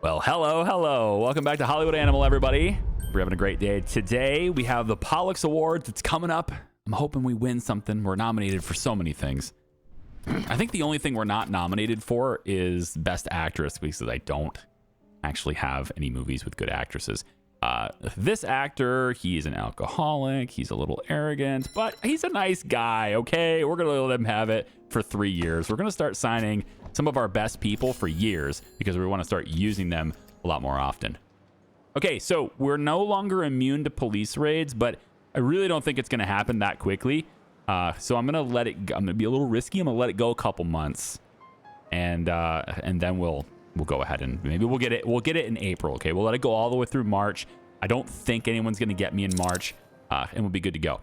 Well, hello. Welcome back to Hollywood Animal, everybody. We're having a great day. Today, we have the Pollock Awards. It's coming up. I'm hoping we win something. We're nominated for so many things. I think the only thing we're not nominated for is Best Actress, because I don't actually have any movies with good actresses. This actor, he's an alcoholic. He's a little arrogant, but he's a nice guy, okay? We're going to let him have it for 3 years. We're going to start signing some of our best people for years because we want to start using them a lot more often. Okay, so we're no longer immune to police raids, but I really don't think it's going to happen that quickly. So I'm going to let it go. I'm going to be a little risky. I'm going to let it go a couple months, and then we'll go ahead and maybe we'll get it in April. Okay, we'll let it go all the way through March. I don't think anyone's going to get me in March, and we'll be good to go.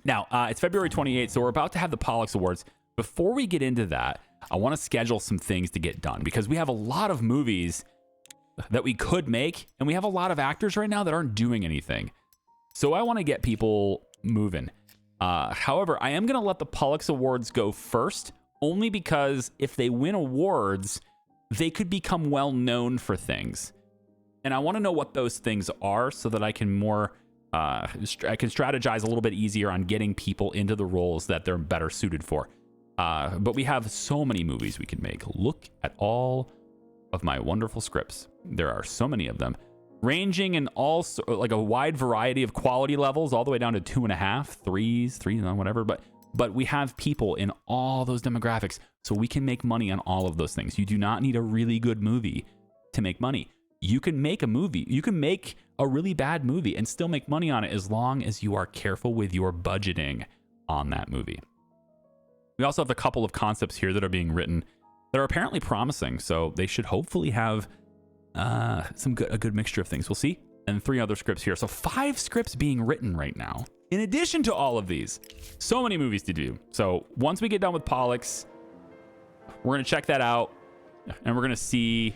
Now, it's February 28th, so we're about to have the Pollock Awards. Before we get into that, I want to schedule some things to get done because we have a lot of movies that we could make, and we have a lot of actors right now that aren't doing anything. So I want to get people moving. However, I am going to let the Pollock Awards go first, only because if they win awards, they could become well known for things. And I want to know what those things are so that I can I can strategize a little bit easier on getting people into the roles that they're better suited for. But we have so many movies we can make. Look at all of my wonderful scripts. There are so many of them, ranging in all like a wide variety of quality levels, all the way down to 2.5, 3s, whatever. But we have people in all those demographics, so we can make money on all of those things. You do not need a really good movie to make money. You can make a movie. You can make a really bad movie and still make money on it as long as you are careful with your budgeting on that movie. We also have a couple of concepts here that are being written that are apparently promising, so they should hopefully have a good mixture of things. We'll see. And 3 other scripts here. So 5 scripts being written right now. In addition to all of these, so many movies to do. So once we get done with Pollock's, we're going to check that out, and we're going to see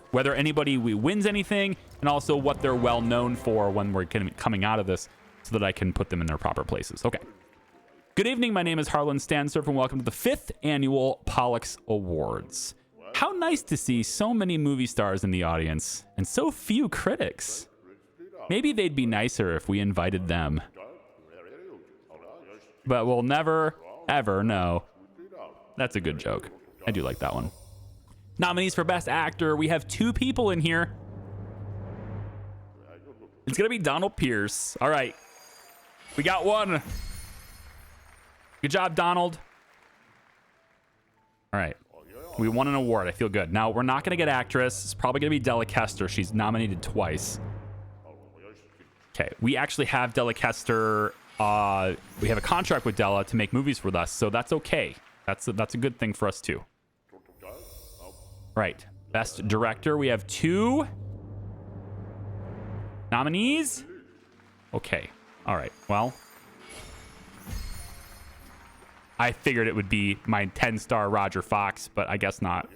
whether anybody wins anything, and also what they're well known for when we're coming out of this, so that I can put them in their proper places. Okay. Good evening. My name is Harlan Stansurf, and welcome to the 5th annual Pollock Awards. How nice to see so many movie stars in the audience and so few critics. Maybe they'd be nicer if we invited them. But we'll never, ever know. That's a good joke. I do like that one. Nominees for Best Actor. We have 2 people in here. It's going to be Donald Pierce. All right. We got one. Good job, Donald. All right. We won an award. I feel good. Now, we're not going to get actress. It's probably going to be Della Kester. She's nominated twice. Okay. We actually have Della Kester. We have a contract with Della to make movies with us, so that's okay. That's a good thing for us, too. Right. Best Director. We have 2 nominees. Okay. All right. Well, I figured it would be my 10-star Roger Fox, but I guess not.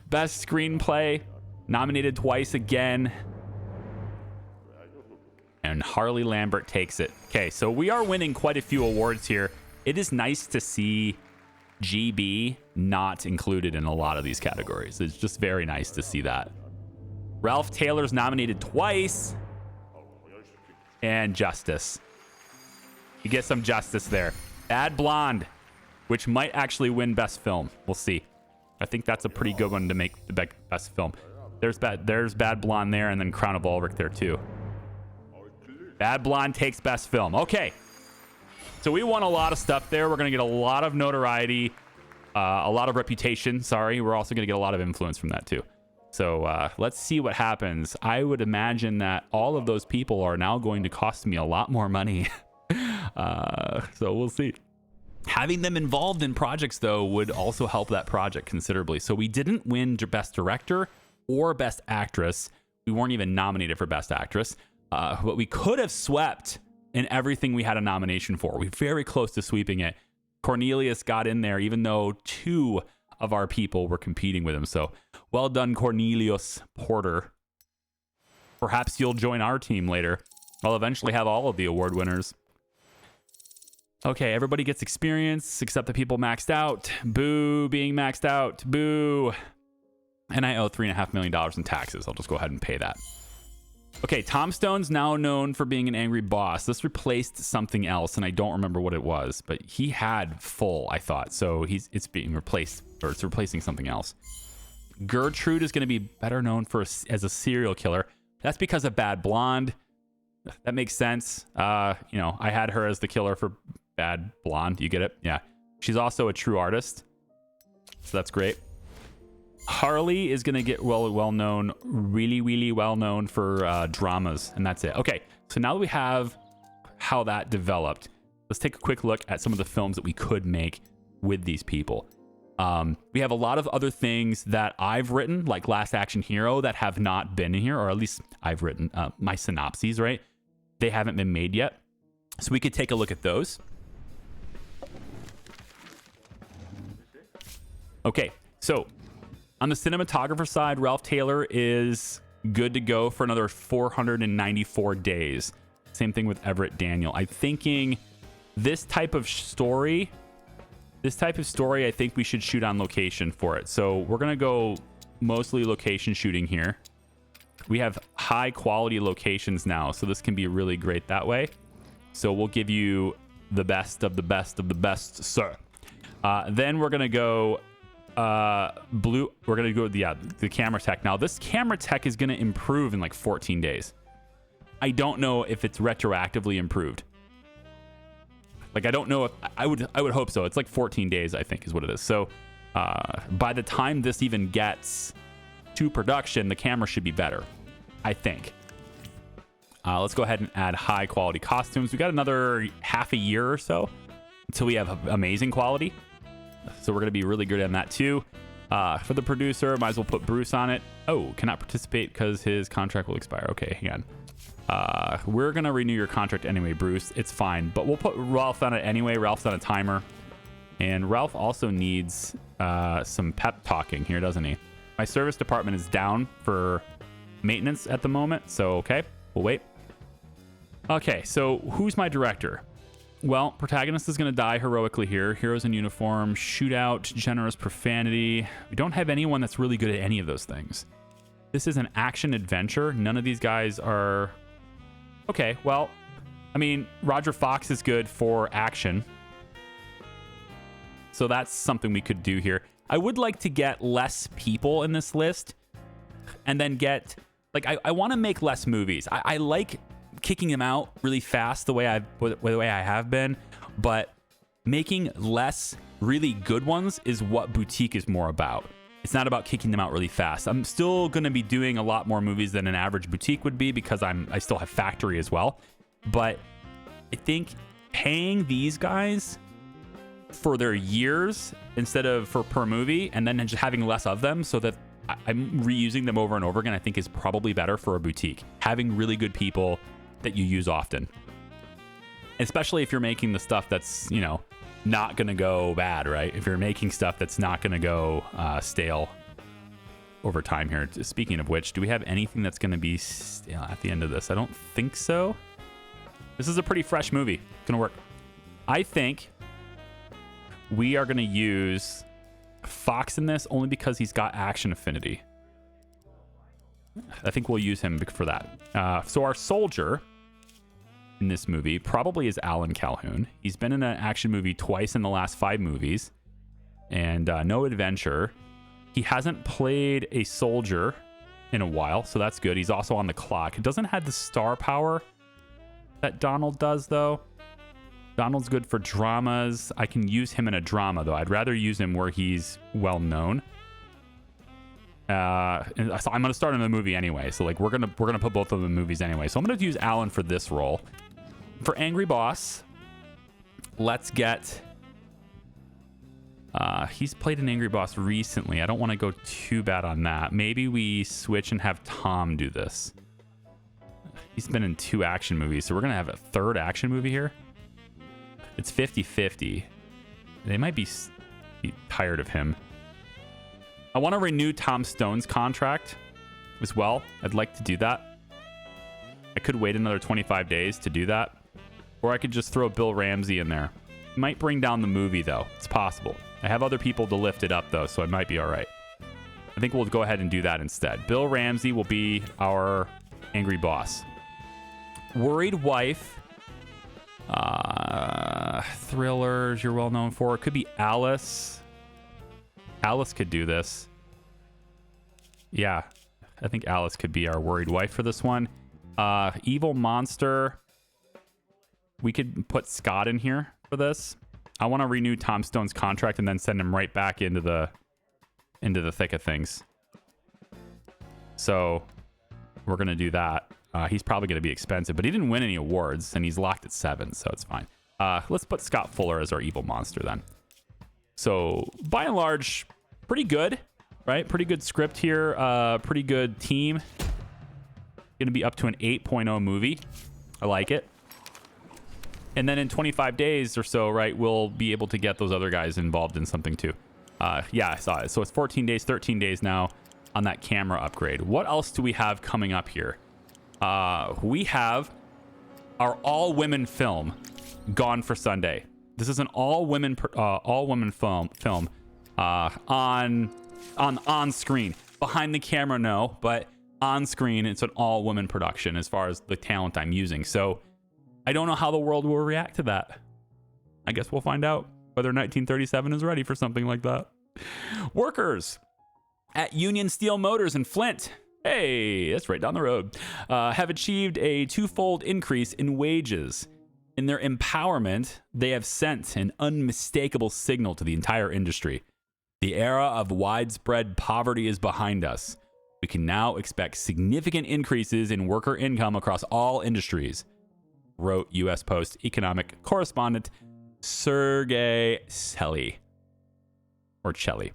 Best Screenplay, nominated twice again. And Harley Lambert takes it. Okay, so we are winning quite a few awards here. It is nice to see GB not included in a lot of these categories. It's just very nice to see that. Ralph Taylor's nominated twice. And Justice. You get some justice there. Bad Blonde, which might actually win Best Film. We'll see. I think that's a pretty good one to make the Best Film. There's Bad Blonde there, and then Crown of Ulrich there too. Bad Blonde takes Best Film. Okay. So we won a lot of stuff there. We're going to get a lot of notoriety, a lot of reputation. Sorry. We're also going to get a lot of influence from that too. So let's see what happens. I would imagine that all of those people are now going to cost me a lot more money. So we'll see. Having them involved in projects, though, would also help that project considerably. So we didn't win Best Director or Best Actress. We weren't even nominated for Best Actress. But we could have swept in everything we had a nomination for. We're very close to sweeping it. Cornelius got in there, even though 2 of our people were competing with him. So well done, Cornelius Porter. Perhaps you'll join our team later. I'll eventually have all of the award winners. Okay, everybody gets experience except the people maxed out. Boo, being maxed out. Boo. And I owe $3.5 million in taxes. I'll just go ahead and pay that. Okay, Tom Stone's now known for being an angry boss. This replaced something else, and I don't remember what it was, but he had full, I thought. So it's being replaced, or it's replacing something else. Gertrude is going to be better known as a serial killer. That's because of Bad Blonde. That makes sense. I had her as the killer for Bad Blonde. You get it? Yeah. She's also a true artist, so that's great. Harley is going to get well known, really well known for dramas, and that's it. Okay, so now that we have how that developed, let's take a quick look at some of the films that we could make with these people. We have a lot of other things that I've written, like Last Action Hero, that have not been in here, or at least I've written my synopses, right? They haven't been made yet. So we could take a look at those. Okay, so on the cinematographer side, Ralph Taylor is good to go for another 494 days. Same thing with Everett Daniel. I'm thinking this type of story, I think we should shoot on location for it. So we're going to go mostly location shooting here. We have high quality locations now, so this can be really great that way. So we'll give you the best of the best of the best, sir. Then we're going to go we're going to go the camera tech. Now this camera tech is going to improve in like 14 days. I don't know if it's retroactively improved. Like, I don't know if I would hope so. It's like 14 days, I think, is what it is. So by the time this even gets to production, the camera should be better, I think. Let's go ahead and add high quality costumes. We got another half a year or so until we have amazing quality. So we're going to be really good on that too. For the producer, might as well put Bruce on it. Oh, cannot participate because his contract will expire. Okay, hang on. We're going to renew your contract anyway, Bruce. It's fine. But we'll put Ralph on it anyway. Ralph's on a timer. And Ralph also needs some pep talking here, doesn't he? My service department is down for maintenance at the moment. So, okay, we'll wait. Okay, so who's my director? Well, protagonist is going to die heroically here. Heroes in uniform, shootout, generous profanity. We don't have anyone that's really good at any of those things. This is an action adventure. None of these guys are... Okay, well, I mean, Roger Fox is good for action. So that's something we could do here. I would like to get less people in this list and then get... Like, I want to make less movies. I like kicking them out really fast the way I have been, but making less really good ones is what Boutique is more about. It's not about kicking them out really fast. I'm still going to be doing a lot more movies than an average Boutique would be because I still have Factory as well. But I think paying these guys for their years instead of for per movie, and then just having less of them so that I'm reusing them over and over again, I think is probably better for a Boutique. Having really good people that you use often, especially if you're making the stuff that's, you know, not gonna go bad, right? If you're making stuff that's not gonna go stale over time here. Speaking of which, do we have anything that's gonna be stale at the end of this? I don't think so. This is a pretty fresh movie. It's gonna work. I think we are gonna use Fox in this only because he's got action affinity. I think we'll use him for that. So our soldier in this movie probably is Alan Calhoun. He's been in an action movie twice in the last 5 movies, and no adventure. He hasn't played a soldier in a while, so that's good. He's also on the clock. It doesn't have the star power that Donald does, though. Donald's good for dramas. I can use him in a drama, though. I'd rather use him where he's well known. And so I'm gonna start in the movie anyway. So like we're gonna put both of them in movies anyway. So I'm gonna use Alan for this role. For Angry Boss, let's get. He's played an Angry Boss recently. I don't want to go too bad on that. Maybe we switch and have Tom do this. He's been in 2 action movies, so we're gonna have a 3rd action movie here. It's 50-50. They might be tired of him. I want to renew Tom Stone's contract as well. I'd like to do that. I could wait another 25 days to do that. Or I could just throw Bill Ramsey in there. Might bring down the movie, though. It's possible. I have other people to lift it up, though, so I might be all right. I think we'll go ahead and do that instead. Bill Ramsey will be our angry boss. Worried wife. Thrillers you're well known for. It could be Alice. Alice could do this. Yeah, I think Alice could be our worried wife for this one. Evil monster. We could put Scott in here for this. I want to renew Tom Stone's contract and then send him right back into the thick of things. So we're gonna do that. He's probably gonna be expensive, but he didn't win any awards and he's locked at 7, so it's fine. Let's put Scott Fuller as our evil monster then. So by and large, pretty good, right? Pretty good script here. Pretty good team. Gonna be up to an 8.0 movie. I like it. And then in 25 days or so, right, we'll be able to get those other guys involved in something too. Yeah, I saw it. So it's 14 days, 13 days now on that camera upgrade. What else do we have coming up here? We have our all-women film, Gone for Sunday. This is an all-women film on screen. Behind the camera, no, but on screen, it's an all-women production as far as the talent I'm using. So I don't know how the world will react to that. I guess we'll find out whether 1937 is ready for something like that. Workers at Union Steel Motors in Flint, hey, that's right down the road, have achieved a 2-fold increase in wages. In their empowerment, they have sent an unmistakable signal to the entire industry. The era of widespread poverty is behind us. We can now expect significant increases in worker income across all industries, wrote U.S. Post economic correspondent Sergey Selly. Or Chelly.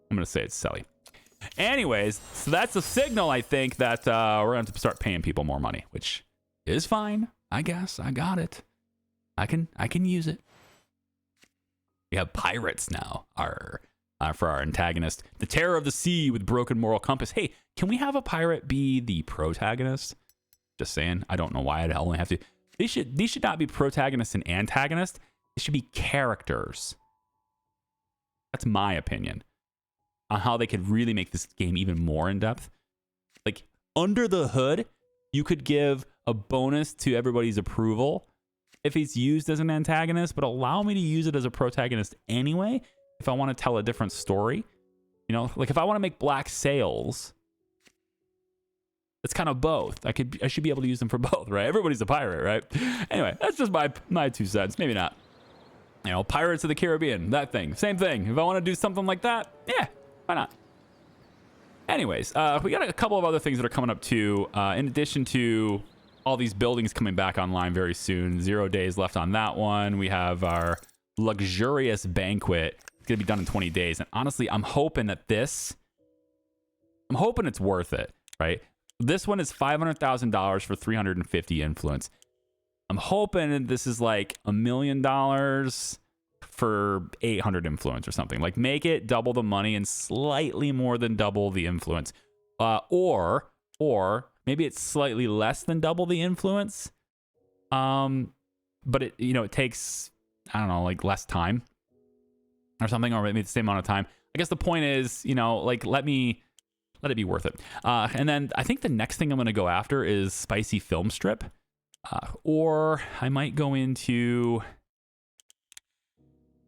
I'm going to say it's Selly. Anyways, so that's a signal, I think, that we're going to have to start paying people more money, which is fine. I guess. I got it. I can use it. We have pirates now for our antagonist. The terror of the sea with broken moral compass. Hey, can we have a pirate be the protagonist? Just saying. I don't know why I'd only have to. These should not be protagonists and antagonists. They should be characters. That's my opinion on how they could really make this game even more in depth. Like, under the hood, you could give a bonus to everybody's approval if he's used as an antagonist, but allow me to use it as a protagonist anyway if I want to tell a different story. You know, like if I want to make Black Sails, it's kind of both. I should be able to use them for both, right? Everybody's a pirate, right? Anyway, that's just my 2 cents. Maybe not. You know, Pirates of the Caribbean, that thing. Same thing. If I want to do something like that, yeah, why not? Anyways, we got a couple of other things that are coming up too. In addition to all these buildings coming back online very soon. 0 days left on that one. We have our luxurious banquet. It's going to be done in 20 days. And honestly, I'm hoping it's worth it, right? This one is $500,000 for 350 influence. I'm hoping this is like $1 million for 800 influence or something. Like, make it double the money and slightly more than double the influence. Or maybe it's slightly less than double the influence. But it takes, I don't know, like less time or something, or maybe the same amount of time. I guess the point is, like, let it be worth it. And then I think the next thing I'm going to go after is spicy film strip. Or I might go into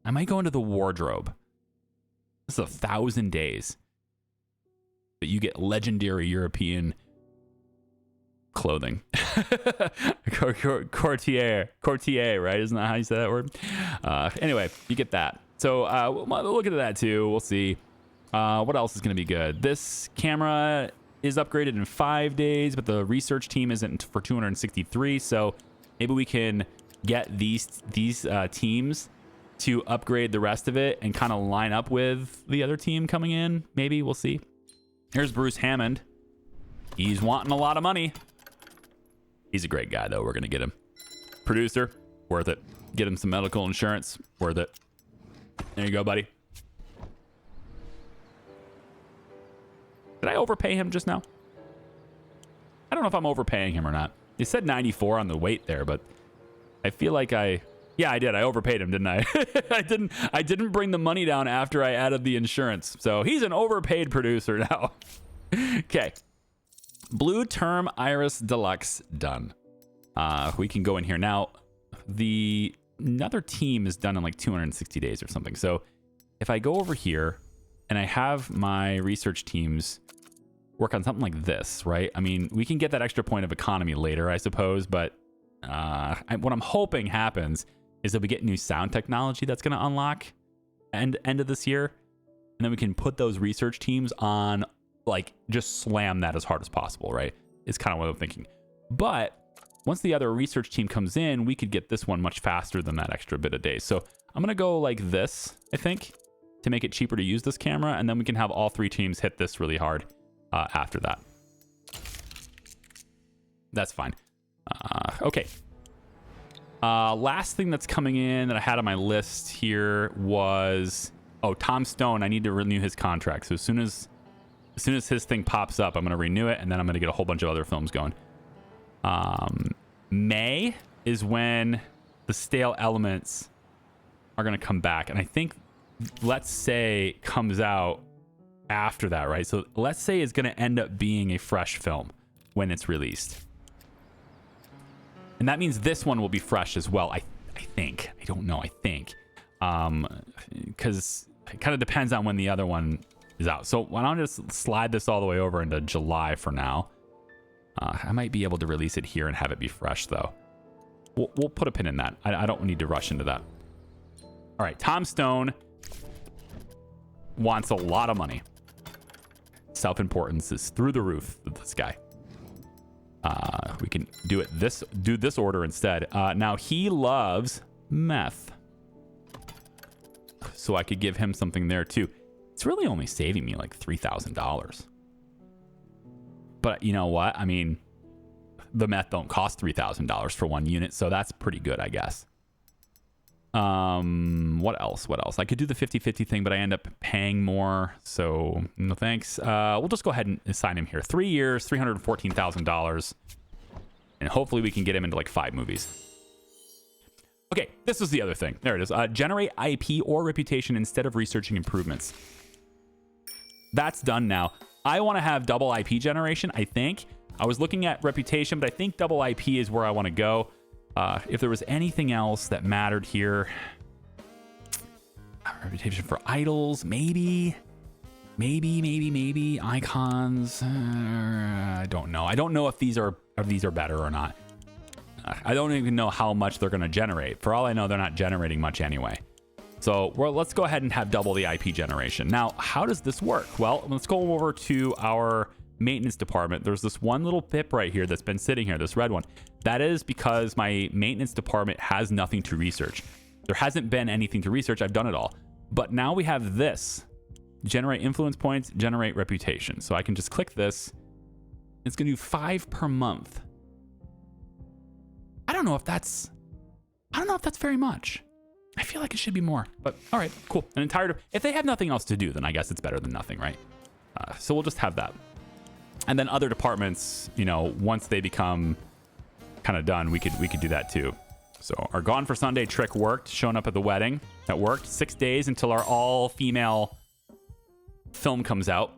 the wardrobe. This is 1,000 days. But you get legendary European clothing. Courtier, right? Isn't that how you say that word? Anyway, you get that. So we'll look into that too. We'll see. What else is going to be good? This camera is upgraded in 5 days, but the research team isn't for 263. So maybe we can get these teams to upgrade the rest of it and kind of line up with the other team coming in. Maybe we'll see. Here's Bruce Hammond. He's wanting a lot of money. He's a great guy, though. We're going to get him. Producer, worth it. Get him some medical insurance, worth it. There you go, buddy. Did I overpay him just now? I don't know if I'm overpaying him or not. They said 94 on the weight there, but I feel like I Yeah, I did. I overpaid him, didn't I? I didn't bring the money down after I added the insurance. So he's an overpaid producer now. Okay. Blue Term Iris Deluxe done. We can go in here now. Another team is done in like 260 days or something. So if I go over here and I have my research teams work on something like this, right? I mean, we can get that extra point of economy later, I suppose, but what I'm hoping happens is that we get new sound technology that's going to unlock end of this year, and then we can put those research teams on, like, just slam that as hard as possible, right? It's kind of what I'm thinking. But once the other research team comes in, we could get this one much faster than that extra bit of days. So I'm going to go like this, I think, to make it cheaper to use this camera, and then we can have all three teams hit this really hard after that. That's fine. Okay. Last thing that's coming in that I had on my list here was, Tom Stone. I need to renew his contract. So as soon as his thing pops up, I'm going to renew it, and then I'm going to get a whole bunch of other films going. May is when the stale elements are going to come back, and I think, let's say, comes out after that, right? So let's say it's going to end up being a fresh film when it's released. And that means this one will be fresh as well, I think. I don't know, I think. Because it kind of depends on when the other one is out. So why don't I just slide this all the way over into July for now. I might be able to release it here and have it be fresh, though. We'll put a pin in that. I don't need to rush into that. All right, Tom Stone wants a lot of money. Self-importance is through the roof with this guy. We can do this order instead. Now he loves meth, so I could give him something there too. It's really only saving me like $3,000. But you know what? I mean, the meth don't cost $3,000 for one unit, so that's pretty good, I guess. What else? I could do the 50-50 thing, but I end up paying more, so no thanks. We'll just go ahead and assign him here. 3 years, $314,000, and hopefully we can get him into like 5 movies. Okay, this is the other thing. There it is. Generate IP or reputation instead of researching improvements. That's done now. I want to have double IP generation, I think. I was looking at reputation, but I think double IP is where I want to go. If there was anything else that mattered here, reputation for idols, maybe icons. I don't know. I don't know if these are better or not. I don't even know how much they're going to generate. For all I know, they're not generating much anyway. So let's go ahead and have double the IP generation. Now, how does this work? Well, let's go over to our maintenance department. There's this one little pip right here that's been sitting here, this red one. That is because my maintenance department has nothing to research. There hasn't been anything to research. I've done it all. But now we have this. Generate influence points, generate reputation. So I can just click this. It's going to do 5 per month. I don't know if that's very much. I feel like it should be more, but all right, cool. If they have nothing else to do, then I guess it's better than nothing, right? So we'll just have that. And then other departments, once they become kind of done, we could do that too. So our Gone for Sunday trick worked, showing up at the wedding. That worked. 6 days until our all-female film comes out.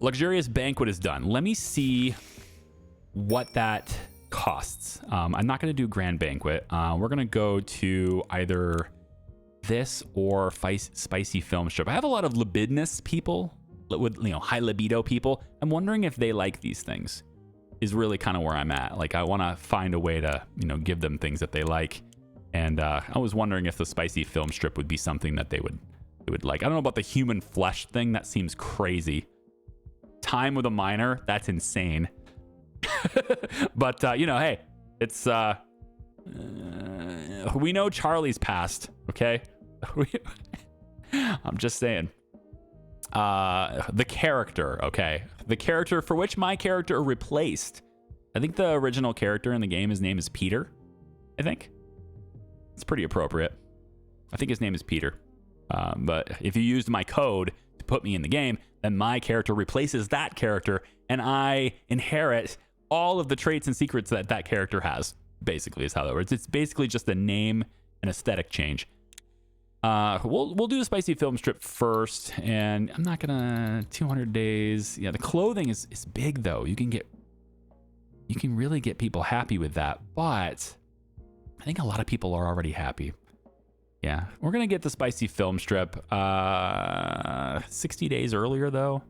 Luxurious Banquet is done. Let me see what that costs. I'm not going to do Grand Banquet. We're going to go to either this or Spicy Film Strip. I have a lot of libidinous people, with high libido people. I'm wondering if they like these things. Is really kind of where I'm at. Like, I want to find a way to give them things that they like. And I was wondering if the Spicy Film Strip would be something that they would like. I don't know about the human flesh thing. That seems crazy. Time with a minor. That's insane. But hey, it's we know Charlie's passed. Okay. I'm just saying. The character, okay? The character for which my character replaced. I think the original character in the game, his name is Peter, I think. It's pretty appropriate. I think his name is Peter. But if you used my code to put me in the game, then my character replaces that character, and I inherit all of the traits and secrets that character has, basically is how that works. It's basically just a name an aesthetic change. We'll do the spicy film strip first, and I'm not gonna 200 days. Yeah, the clothing is big though. You can really get people happy with that, but I think a lot of people are already happy. Yeah, we're gonna get the spicy film strip 60 days earlier though.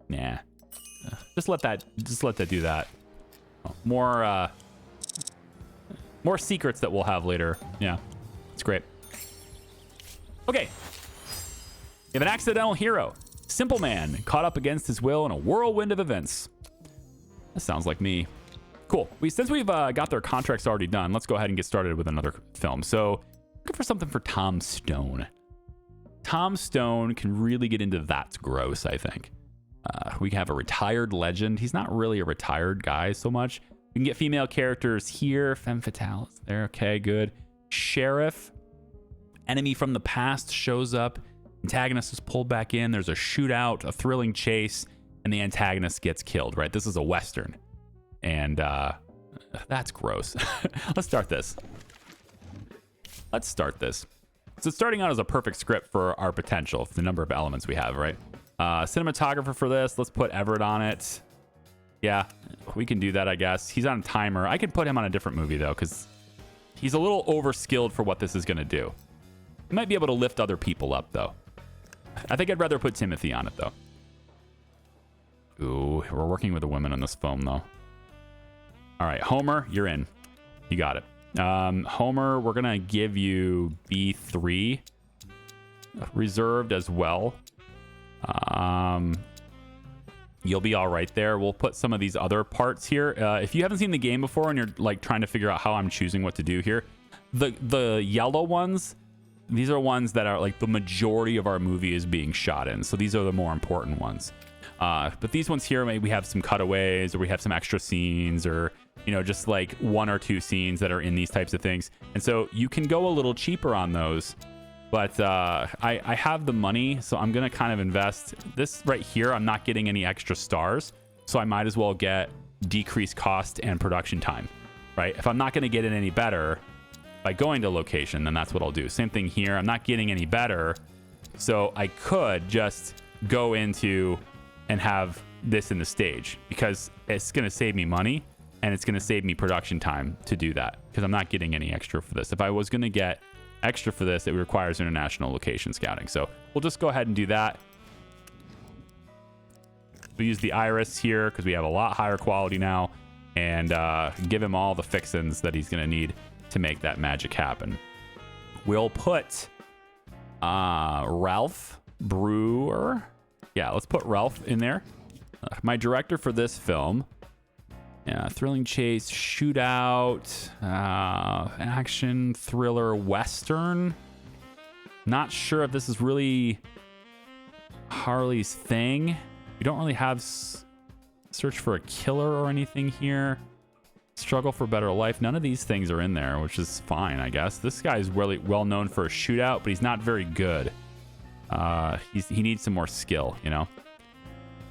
Nah, just let that do that. More secrets that we'll have later. Yeah, it's great. Okay, we have an accidental hero. Simple man caught up against his will in a whirlwind of events. That sounds like me. Cool. Since we've got their contracts already done, let's go ahead and get started with another film. So looking for something for Tom Stone. Tom Stone can really get into that's gross, I think. We have a retired legend. He's not really a retired guy so much. We can get female characters here. Femme fatale is there. Okay, good. Sheriff. Enemy from the past shows up. Antagonist is pulled back in. There's a shootout, a thrilling chase, and the antagonist gets killed, right? This is a Western. And that's gross. Let's start this. So starting out as a perfect script for our potential, for the number of elements we have, right? Cinematographer for this, let's put Everett on it. Yeah, we can do that, I guess. He's on a timer. I could put him on a different movie, though, because he's a little overskilled for what this is going to do. He might be able to lift other people up, though. I think I'd rather put Timothy on it, though. Ooh, we're working with the women on this film, though. All right, Homer, you're in. You got it. Homer, we're going to give you B3. Reserved as well. You'll be all right there. We'll put some of these other parts here. If you haven't seen the game before and you're like trying to figure out how I'm choosing what to do here, the yellow ones, these are ones that are like the majority of our movie is being shot in. So these are the more important ones. But these ones here, maybe we have some cutaways or we have some extra scenes or, you know, just like one or two scenes that are in these types of things. And so you can go a little cheaper on those. But I have the money, so I'm going to kind of invest. This right here, I'm not getting any extra stars, so I might as well get decreased cost and production time, right? If I'm not going to get it any better by going to location, then that's what I'll do. Same thing here. I'm not getting any better, so I could just go into and have this in the stage because it's going to save me money and it's going to save me production time to do that because I'm not getting any extra for this. If I was going to get extra for this, it requires international location scouting. So we'll just go ahead and do that. We'll use the iris here because we have a lot higher quality now and give him all the fixins that he's going to need to make that magic happen. We'll put Ralph Brewer. Yeah, let's put Ralph in there. My director for this film. Yeah, thrilling chase, shootout, action, thriller, western. Not sure if this is really Harley's thing. We don't really have search for a killer or anything here. Struggle for better life. None of these things are in there, which is fine, I guess. This guy is really well known for a shootout, but he's not very good. He needs some more skill, you know?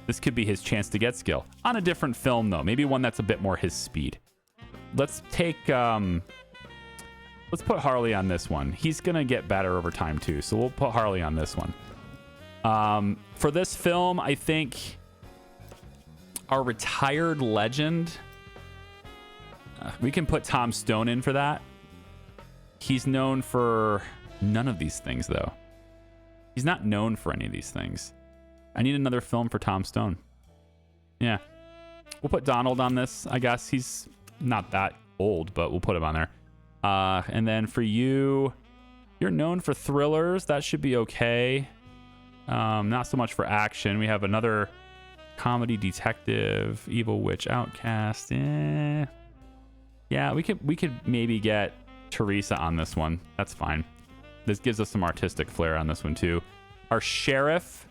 This could be his chance to get skill on a different film, though. Maybe one that's a bit more his speed. Let's take, let's put Harley on this one. He's going to get better over time, too. So we'll put Harley on this one. For this film, I think our retired legend, we can put Tom Stone in for that. He's known for none of these things, though. He's not known for any of these things. I need another film for Tom Stone. Yeah. We'll put Donald on this, I guess. He's not that old, but we'll put him on there. And then for you, you're known for thrillers. That should be okay. Not so much for action. We have another comedy detective, evil witch outcast. Yeah, we could maybe get Teresa on this one. That's fine. This gives us some artistic flair on this one, too. Our sheriff...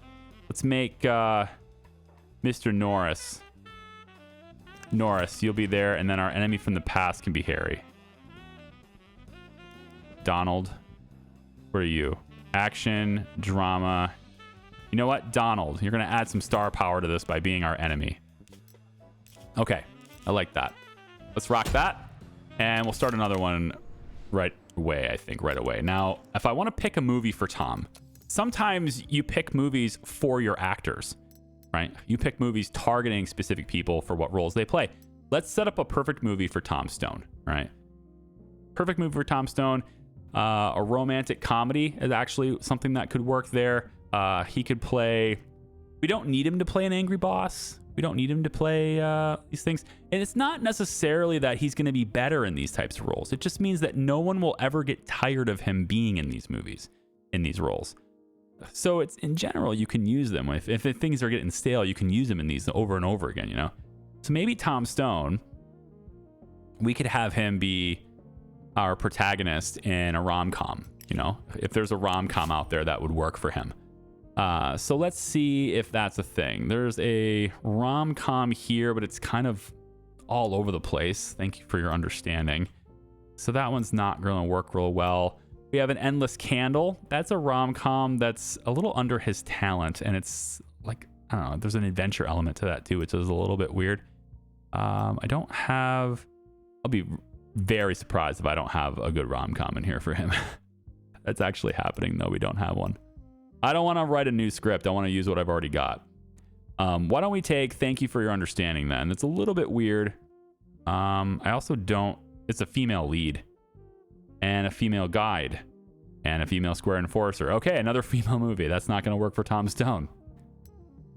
Let's make Mr. Norris. Norris, you'll be there. And then our enemy from the past can be Harry. Donald, where are you? Action, drama. You know what? Donald, you're going to add some star power to this by being our enemy. Okay, I like that. Let's rock that. And we'll start another one right away, I think, right away. Now, if I want to pick a movie for Tom, sometimes you pick movies for your actors, right? You pick movies targeting specific people for what roles they play. Let's set up a perfect movie for Tom Stone, right? Perfect movie for Tom Stone. A romantic comedy is actually something that could work there. He could play... We don't need him to play an angry boss. We don't need him to play these things. And it's not necessarily that he's going to be better in these types of roles. It just means that no one will ever get tired of him being in these movies, in these roles. So it's in general, you can use them. If things are getting stale, you can use them in these over and over again, you know? So maybe Tom Stone, we could have him be our protagonist in a rom-com, you know? If there's a rom-com out there that would work for him. So let's see if that's a thing. There's a rom-com here, but it's kind of all over the place. Thank you for your understanding. So that one's not going to work real well. We have An Endless Candle. That's a rom-com that's a little under his talent, and it's like, I don't know, there's an adventure element to that too, which is a little bit weird. I don't have... I'll be very surprised if I don't have a good rom-com in here for him. That's actually happening, though. We don't have one. I don't want to write a new script. I want to use what I've already got. Why don't we take Thank You for Your Understanding then? It's a little bit weird. I also don't... It's a female lead. And a female guide. And a female square enforcer. Okay, another female movie. That's not going to work for Tom Stone.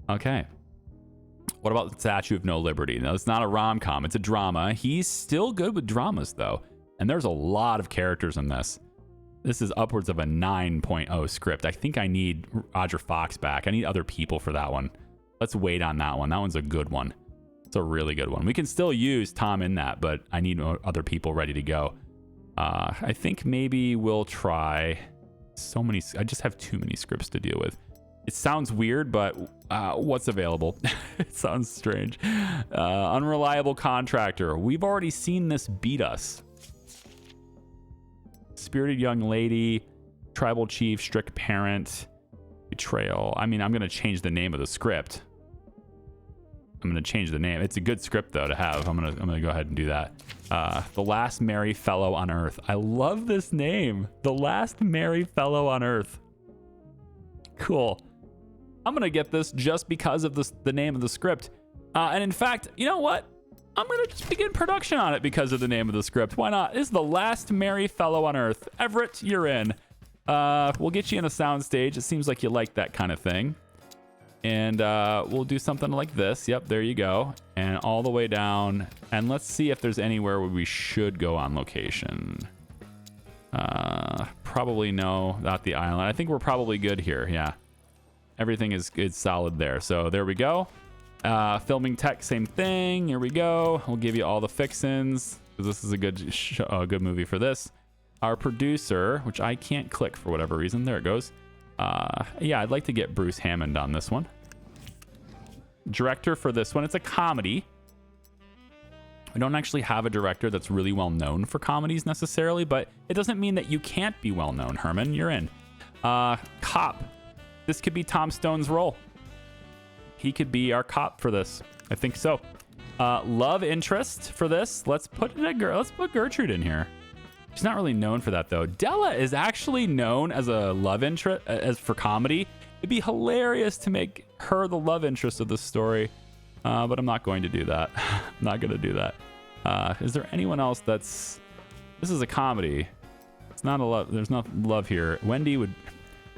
Okay. What about The Statue of No Liberty? No, it's not a rom-com. It's a drama. He's still good with dramas, though. And there's a lot of characters in this. This is upwards of a 9.0 script. I think I need Roger Fox back. I need other people for that one. Let's wait on that one. That one's a good one. It's a really good one. We can still use Tom in that, but I need other people ready to go. I think maybe we'll try so many. I just have too many scripts to deal with. It sounds weird, but what's available? It sounds strange. Unreliable Contractor. We've already seen this beat us. Spirited Young Lady, Tribal Chief, Strict Parent, Betrayal. I mean, I'm going to change the name of the script. I'm going to change the name. It's a good script, though, to have. I'm going to go ahead and do that. The Last Merry Fellow on Earth. I love this name. The Last Merry Fellow on Earth. Cool. I'm going to get this just because of the name of the script. And in fact, you know what? I'm going to just begin production on it because of the name of the script. Why not? This is The Last Merry Fellow on Earth. Everett, you're in. We'll get you in a soundstage. It seems like you like that kind of thing. And we'll do something like this. Yep, there you go. And all the way down. And let's see if there's anywhere where we should go on location. Probably no, not the island. I think we're probably good here. Yeah. Everything is solid there. So there we go. Filming tech, same thing. Here we go. We'll give you all the fixins. This is a good movie for this. Our producer, which I can't click for whatever reason. There it goes. Yeah, I'd like to get Bruce Hammond on this one. Director for this one. It's a comedy. I don't actually have a director that's really well known for comedies necessarily, but it doesn't mean that you can't be well known, Herman. You're in. Cop. This could be Tom Stone's role. He could be our cop for this. I think so. Love interest for this. Let's put Gertrude in here. She's not really known for that, though. Della is actually known as a love interest, as for comedy. It'd be hilarious to make her the love interest of the story, but I'm not going to do that. I'm not going to do that. Is there anyone else that's... This is a comedy. It's not a love. There's not love here. Wendy would...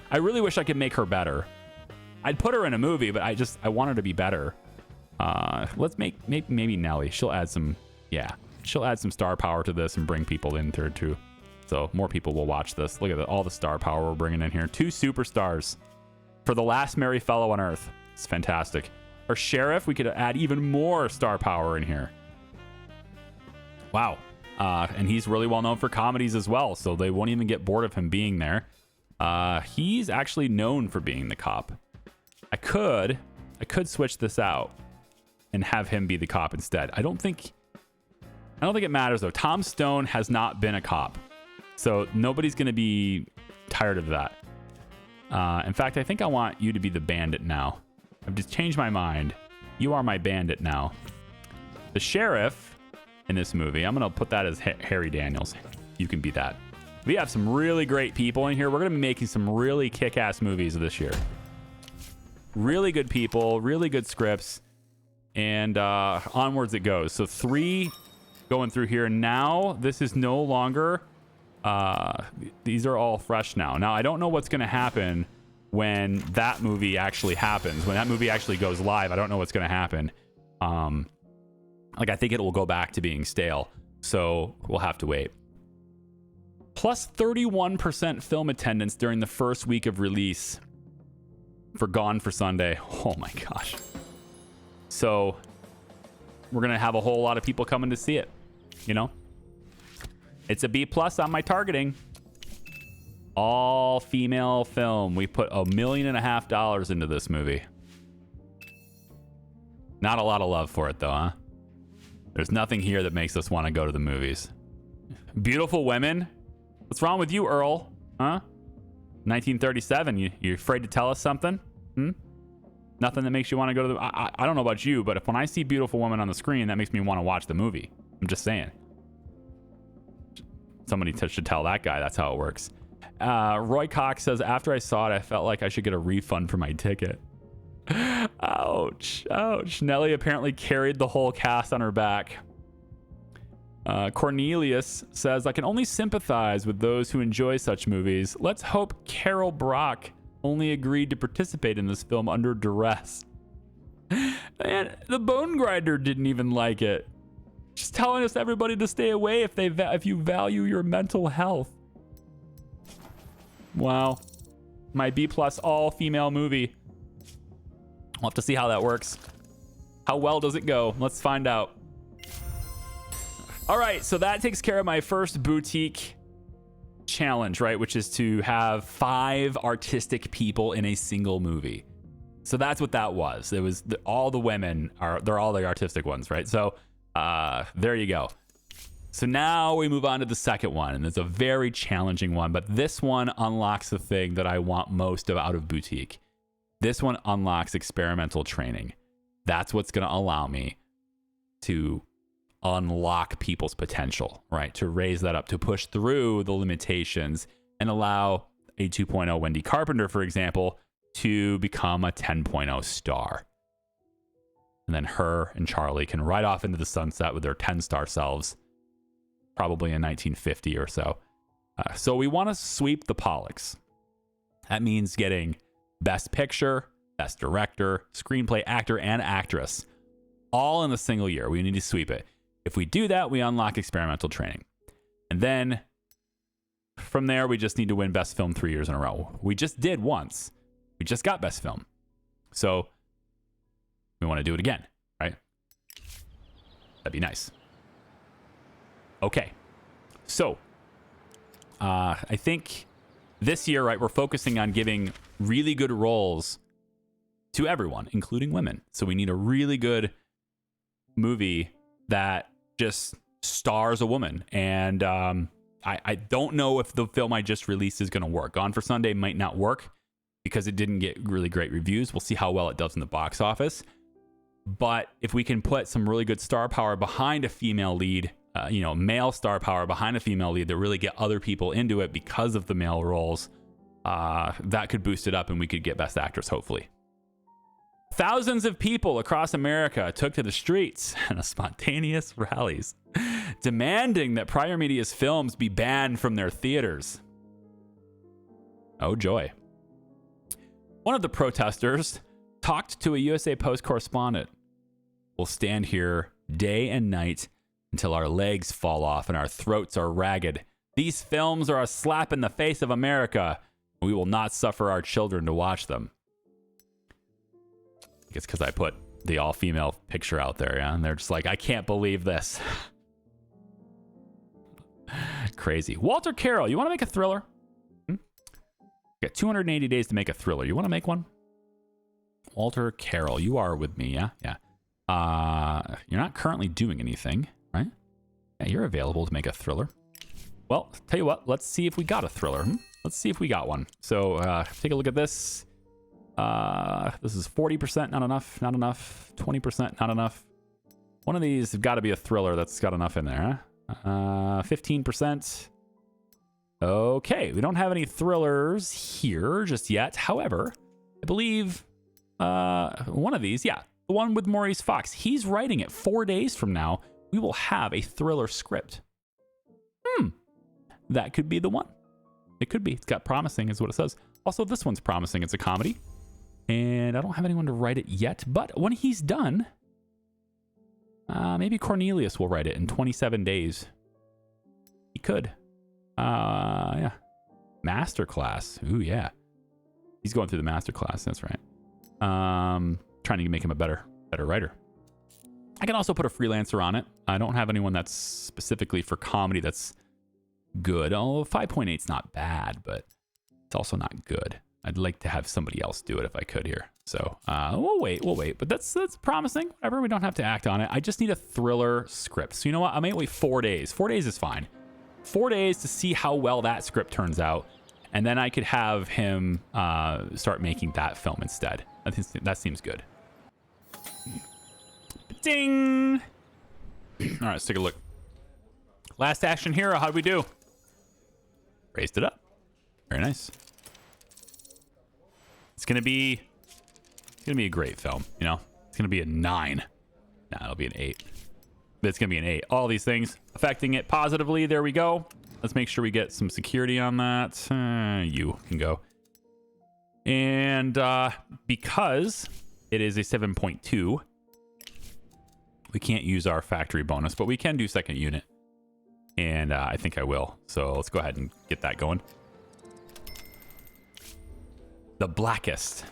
I really wish I could make her better. I'd put her in a movie, but I want her to be better. Let's make maybe Nellie. She'll add some... Yeah. She'll add some star power to this and bring people in there too. So more people will watch this. Look at all the star power we're bringing in here. 2 superstars for The Last Merry Fellow on Earth. It's fantastic. Our sheriff, we could add even more star power in here. Wow. And he's really well known for comedies as well, so they won't even get bored of him being there. He's actually known for being the cop. I could switch this out and have him be the cop instead. I don't think it matters, though. Tom Stone has not been a cop, so nobody's going to be tired of that. In fact, I think I want you to be the bandit now. I've just changed my mind. You are my bandit now. The sheriff, in this movie. I'm going to put that as Harry Daniels. You can be that. We have some really great people in here. We're going to be making some really kick-ass movies this year. Really good people, really good scripts, and onwards it goes. So 3 going through here. Now, this is no longer... these are all fresh now. Now, I don't know what's going to happen when that movie actually happens. When that movie actually goes live, I don't know what's going to happen. Like, I think it will go back to being stale. So we'll have to wait. Plus 31% film attendance during the first week of release for Gone for Sunday. Oh my gosh. So we're going to have a whole lot of people coming to see it. You know? It's a B+ on my targeting. All female film. We put $1.5 million into this movie. Not a lot of love for it though, huh? There's nothing here that makes us want to go to the movies. Beautiful women. What's wrong with you, Earl? Huh? 1937. You afraid to tell us something? Nothing that makes you want to go to the... I don't know about you, but when I see beautiful women on the screen, that makes me want to watch the movie. I'm just saying. Somebody should tell that guy that's how it works. Roy Cox says, after I saw it, I felt like I should get a refund for my ticket. Ouch. Ouch. Nelly apparently carried the whole cast on her back. Cornelius says, I can only sympathize with those who enjoy such movies. Let's hope Carol Brock only agreed to participate in this film under duress. Man, the Bone Grinder didn't even like it. Just telling us everybody to stay away if you value your mental health. Wow. My B+ all female movie. We'll have to see how that works. How well does it go? Let's find out. All right, so that takes care of my first boutique challenge, right? Which is to have 5 artistic people in a single movie. So that's what that was. It was all the women they're all the artistic ones, right? So there you go. So now we move on to the second one, and it's a very challenging one, but this one unlocks the thing that I want most out of boutique. This one unlocks experimental training. That's what's going to allow me to unlock people's potential, right? To raise that up, to push through the limitations and allow a 2.0 Wendy Carpenter, for example, to become a 10.0 star. And then her and Charlie can ride off into the sunset with their 10-star selves, probably in 1950 or so. So we want to sweep the Pollocks. That means getting Best Picture, Best Director, Screenplay, Actor, and Actress, all in a single year. We need to sweep it. If we do that, we unlock experimental training. And then from there, we just need to win Best Film 3 years in a row. We just did once. We just got Best Film. So we want to do it again, right? That'd be nice. Okay. So I think this year, right, we're focusing on giving really good roles to everyone, including women. So we need a really good movie that just stars a woman. And I don't know if the film I just released is going to work. Gone for Sunday might not work because it didn't get really great reviews. We'll see how well it does in the box office. But if we can put some really good star power behind a female lead, male star power behind a female lead that really get other people into it because of the male roles, that could boost it up and we could get Best Actress, hopefully. Thousands of people across America took to the streets in spontaneous rallies, demanding that Pryor Media's films be banned from their theaters. Oh, joy. One of the protesters talked to a USA Post correspondent. We'll stand here day and night until our legs fall off and our throats are ragged. These films are a slap in the face of America. We will not suffer our children to watch them. I guess because I put the all-female picture out there, yeah? And they're just like, I can't believe this. Crazy. Walter Carroll, you want to make a thriller? You got 280 days to make a thriller. You want to make one? Walter Carroll, you are with me, yeah? Yeah. You're not currently doing anything, right? Yeah, you're available to make a thriller. Well, tell you what, let's see if we got a thriller. Let's see if we got one. So take a look at this. This is 40%, not enough, not enough. 20%, not enough. One of these have got to be a thriller that's got enough in there, huh? 15%. Okay, we don't have any thrillers here just yet. However, I believe one of these, yeah, the one with Maurice Fox, he's writing it. 4 days from now, we will have a thriller script. That could be the one. It could be. It's got promising is what it says. Also, this one's promising. It's a comedy. And I don't have anyone to write it yet, but when he's done, maybe Cornelius will write it in 27 days. He could. Yeah. Masterclass. Ooh, yeah. He's going through the masterclass. That's right. Trying to make him a better writer. I can also put a freelancer on it. I don't have anyone that's specifically for comedy that's good. Oh, 5.8 is not bad, but it's also not good. I'd like to have somebody else do it if I could here. So we'll wait. But that's promising. Whatever. We don't have to act on it. I just need a thriller script. So you know what? I may wait 4 days. 4 days is fine. 4 days to see how well that script turns out. And then I could have him start making that film instead. I think that seems good. Ding! All right, let's take a look. Last action hero. How'd we do? Raised it up. Very nice. It's gonna be a great film. You know, it's gonna be a 9. Nah, it'll be an 8. But it's gonna be an 8. All these things affecting it positively. There we go. Let's make sure we get some security on that. You can go. And because it is a 7.2, we can't use our factory bonus, but we can do second unit. And I think I will. So let's go ahead and get that going. The Blackest.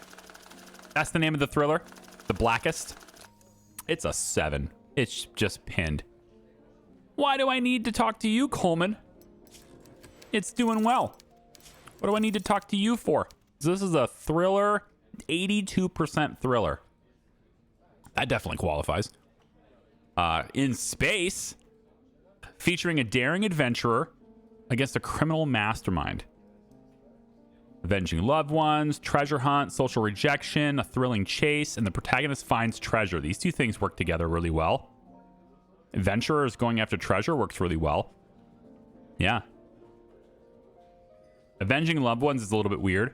That's the name of the thriller. The Blackest. It's a 7. It's just pinned. Why do I need to talk to you, Coleman? It's doing well. What do I need to talk to you for? This is a thriller, 82% thriller. That definitely qualifies. In space, featuring a daring adventurer against a criminal mastermind. Avenging loved ones, treasure hunt, social rejection, a thrilling chase, and the protagonist finds treasure. These two things work together really well. Adventurers going after treasure works really well. Yeah. Avenging loved ones is a little bit weird,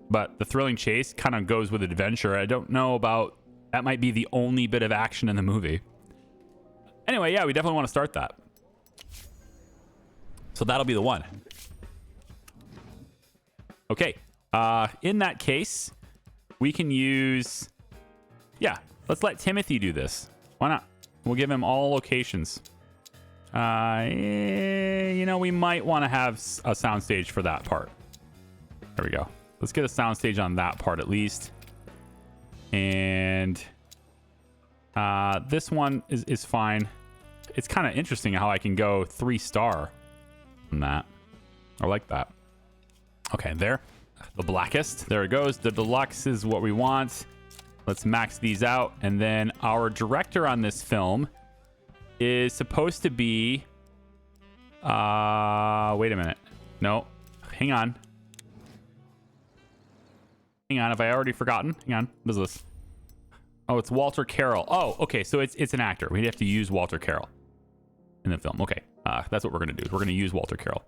but the thrilling chase kind of goes with adventure. I don't know about... That might be the only bit of action in the movie. Anyway, yeah, we definitely want to start that. So that'll be the one. Okay. In that case, we can use... Yeah, let's let Timothy do this. Why not? We'll give him all locations. You know, we might want to have a soundstage for that part. There we go. Let's get a soundstage on that part at least. And this one is fine. It's kind of interesting how I can go 3-star on that. I like that. Okay, there. The Blackest. There it goes. The deluxe is what we want. Let's max these out. And then our director on this film is supposed to be... wait a minute. No. Hang on. Hang on. Have I already forgotten? Hang on. What is this? Oh, it's Walter Carroll. Oh, okay. So it's an actor. We have to use Walter Carroll in the film. Okay. That's what we're going to do. We're going to use Walter Carroll.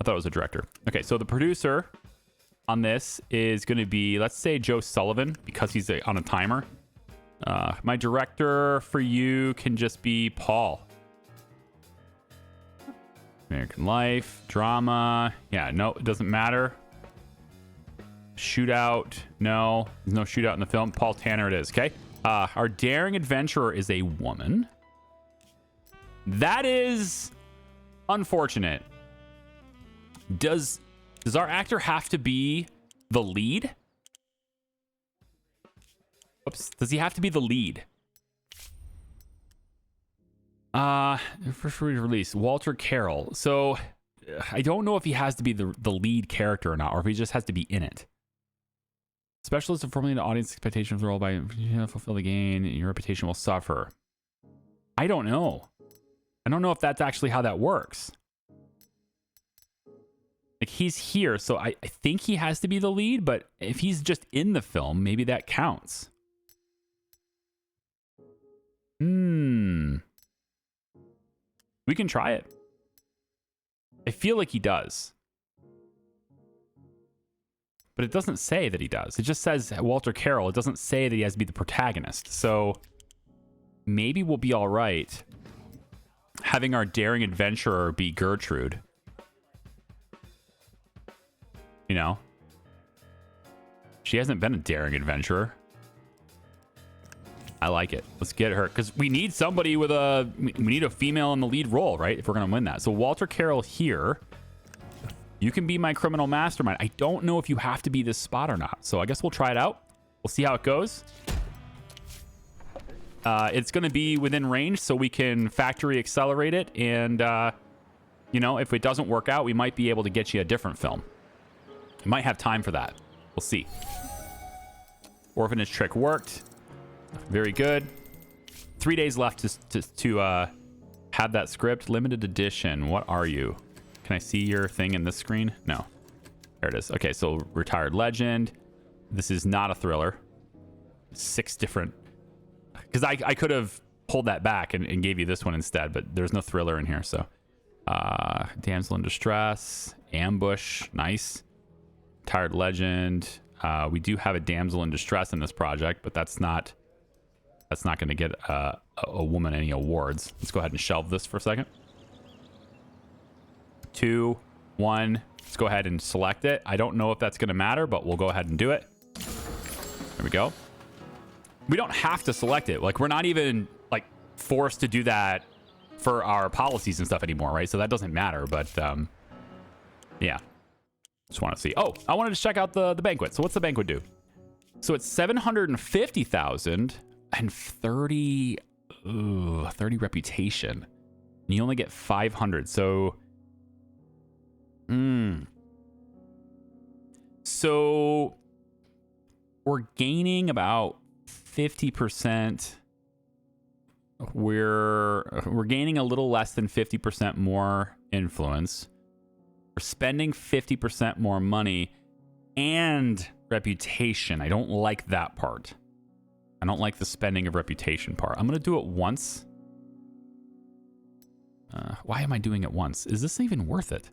I thought it was a director. Okay. So the producer on this is going to be, let's say, Joe Sullivan, because he's on a timer. My director for you can just be Paul. American Life, drama. Yeah, no, it doesn't matter. Shootout. No, there's no shootout in the film. Paul Tanner it is. Okay. Our daring adventurer is a woman. That is unfortunate. Does our actor have to be the lead? Oops. Does he have to be the lead? First release, Walter Carroll. So I don't know if he has to be the lead character or not, or if he just has to be in it. Specialist in formulating the audience expectation of the role by fulfill the gain, and your reputation will suffer. I don't know. I don't know if that's actually how that works. Like, he's here, so I think he has to be the lead, but if he's just in the film, maybe that counts. We can try it. I feel like he does. But it doesn't say that he does. It just says Walter Carroll. It doesn't say that he has to be the protagonist. So maybe we'll be all right having our daring adventurer be Gertrude. You know? She hasn't been a daring adventurer. I like it. Let's get her. Because we need somebody with a... We need a female in the lead role, right? If we're going to win that. So Walter Carroll here... You can be my criminal mastermind. I don't know if you have to be this spot or not. So I guess we'll try it out. We'll see how it goes. It's going to be within range, so we can factory accelerate it. And, you know, if it doesn't work out, we might be able to get you a different film. We might have time for that. We'll see. Orphanage trick worked. Very good. 3 days left to have that script. Limited edition. What are you? Can I see your thing in this screen? No. There it is. Okay, so Retired Legend. This is not a thriller. 6 different... Because I could have pulled that back and gave you this one instead, but there's no thriller in here, so... Damsel in Distress. Ambush. Nice. Retired Legend. We do have a Damsel in Distress in this project, but that's not going to get a woman any awards. Let's go ahead and shelve this for a second. 2, 1. Let's go ahead and select it. I don't know if that's going to matter, but we'll go ahead and do it. There we go. We don't have to select it. Like, we're not even like forced to do that for our policies and stuff anymore, right? So that doesn't matter. But yeah, just want to see. Oh, I wanted to check out the banquet. So what's the banquet do? So it's 750,000 and 30 reputation. And you only get 500. So. So we're gaining about 50%. We're gaining a little less than 50% more influence. We're spending 50% more money and reputation. I don't like that part. I don't like the spending of reputation part. I'm going to do it once. Why am I doing it once? Is this even worth it?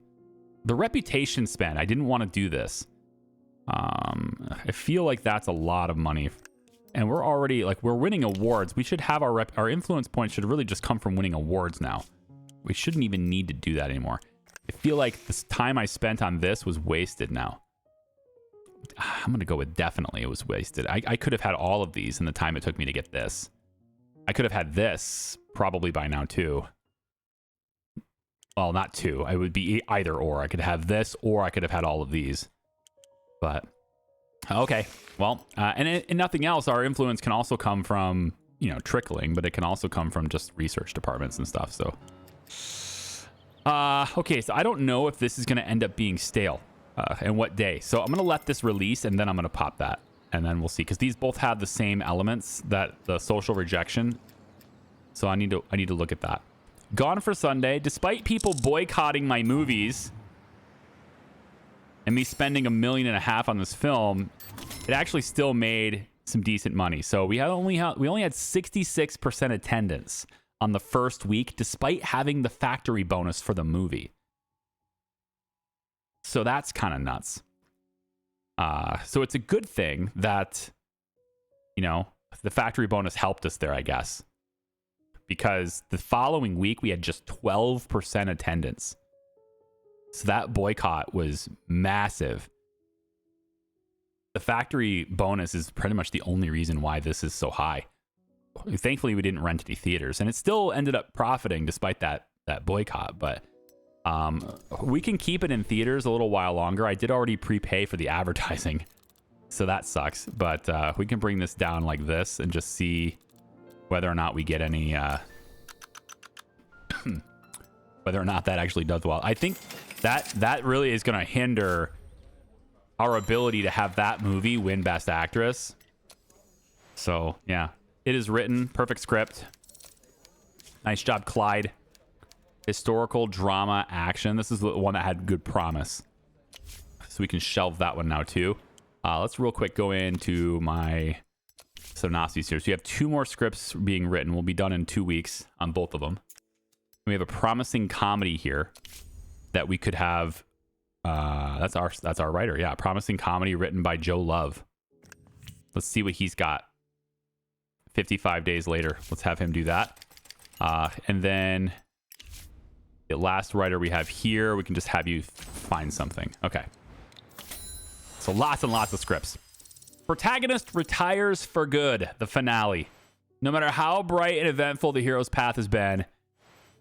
The reputation spend, I didn't want to do this. I feel like that's a lot of money. And we're already, like, we're winning awards. We should have our influence points should really just come from winning awards now. We shouldn't even need to do that anymore. I feel like this time I spent on this was wasted now. I'm going to go with definitely it was wasted. I could have had all of these in the time it took me to get this. I could have had this probably by now too. Well, not 2. I would be either or. I could have this, or I could have had all of these. But okay, well, and nothing else. Our influence can also come from, you know, trickling, but it can also come from just research departments and stuff. So, okay, so I don't know if this is going to end up being stale, and what day. So I'm going to let this release, and then I'm going to pop that, and then we'll see, because these both have the same elements, that the social rejection. So I need to look at that. Gone for Sunday. Despite people boycotting my movies and me spending $1.5 million on this film, it actually still made some decent money. So we only had 66% attendance on the first week, despite having the factory bonus for the movie. So that's kind of nuts. So it's a good thing that, you know, the factory bonus helped us there, I guess. Because the following week, we had just 12% attendance. So that boycott was massive. The factory bonus is pretty much the only reason why this is so high. Thankfully, we didn't rent any theaters. And it still ended up profiting despite that boycott. But we can keep it in theaters a little while longer. I did already prepay for the advertising. So that sucks. But we can bring this down like this and just see whether or not we get any, whether or not that actually does well. I think that really is going to hinder our ability to have that movie win Best Actress. So, yeah. It is written. Perfect script. Nice job, Clyde. Historical drama action. This is the one that had good promise. So we can shelve that one now, too. Let's real quick go into my synopses here. So you have 2 more scripts being written. We'll be done in 2 weeks on both of them. We have a promising comedy here that we could have. That's our writer. Yeah, promising comedy written by Joe Love. Let's see what he's got. 55 days later. Let's have him do that. And then the last writer we have here, we can just have you find something. Okay. So lots and lots of scripts. Protagonist retires for good. The finale. No matter how bright and eventful the hero's path has been,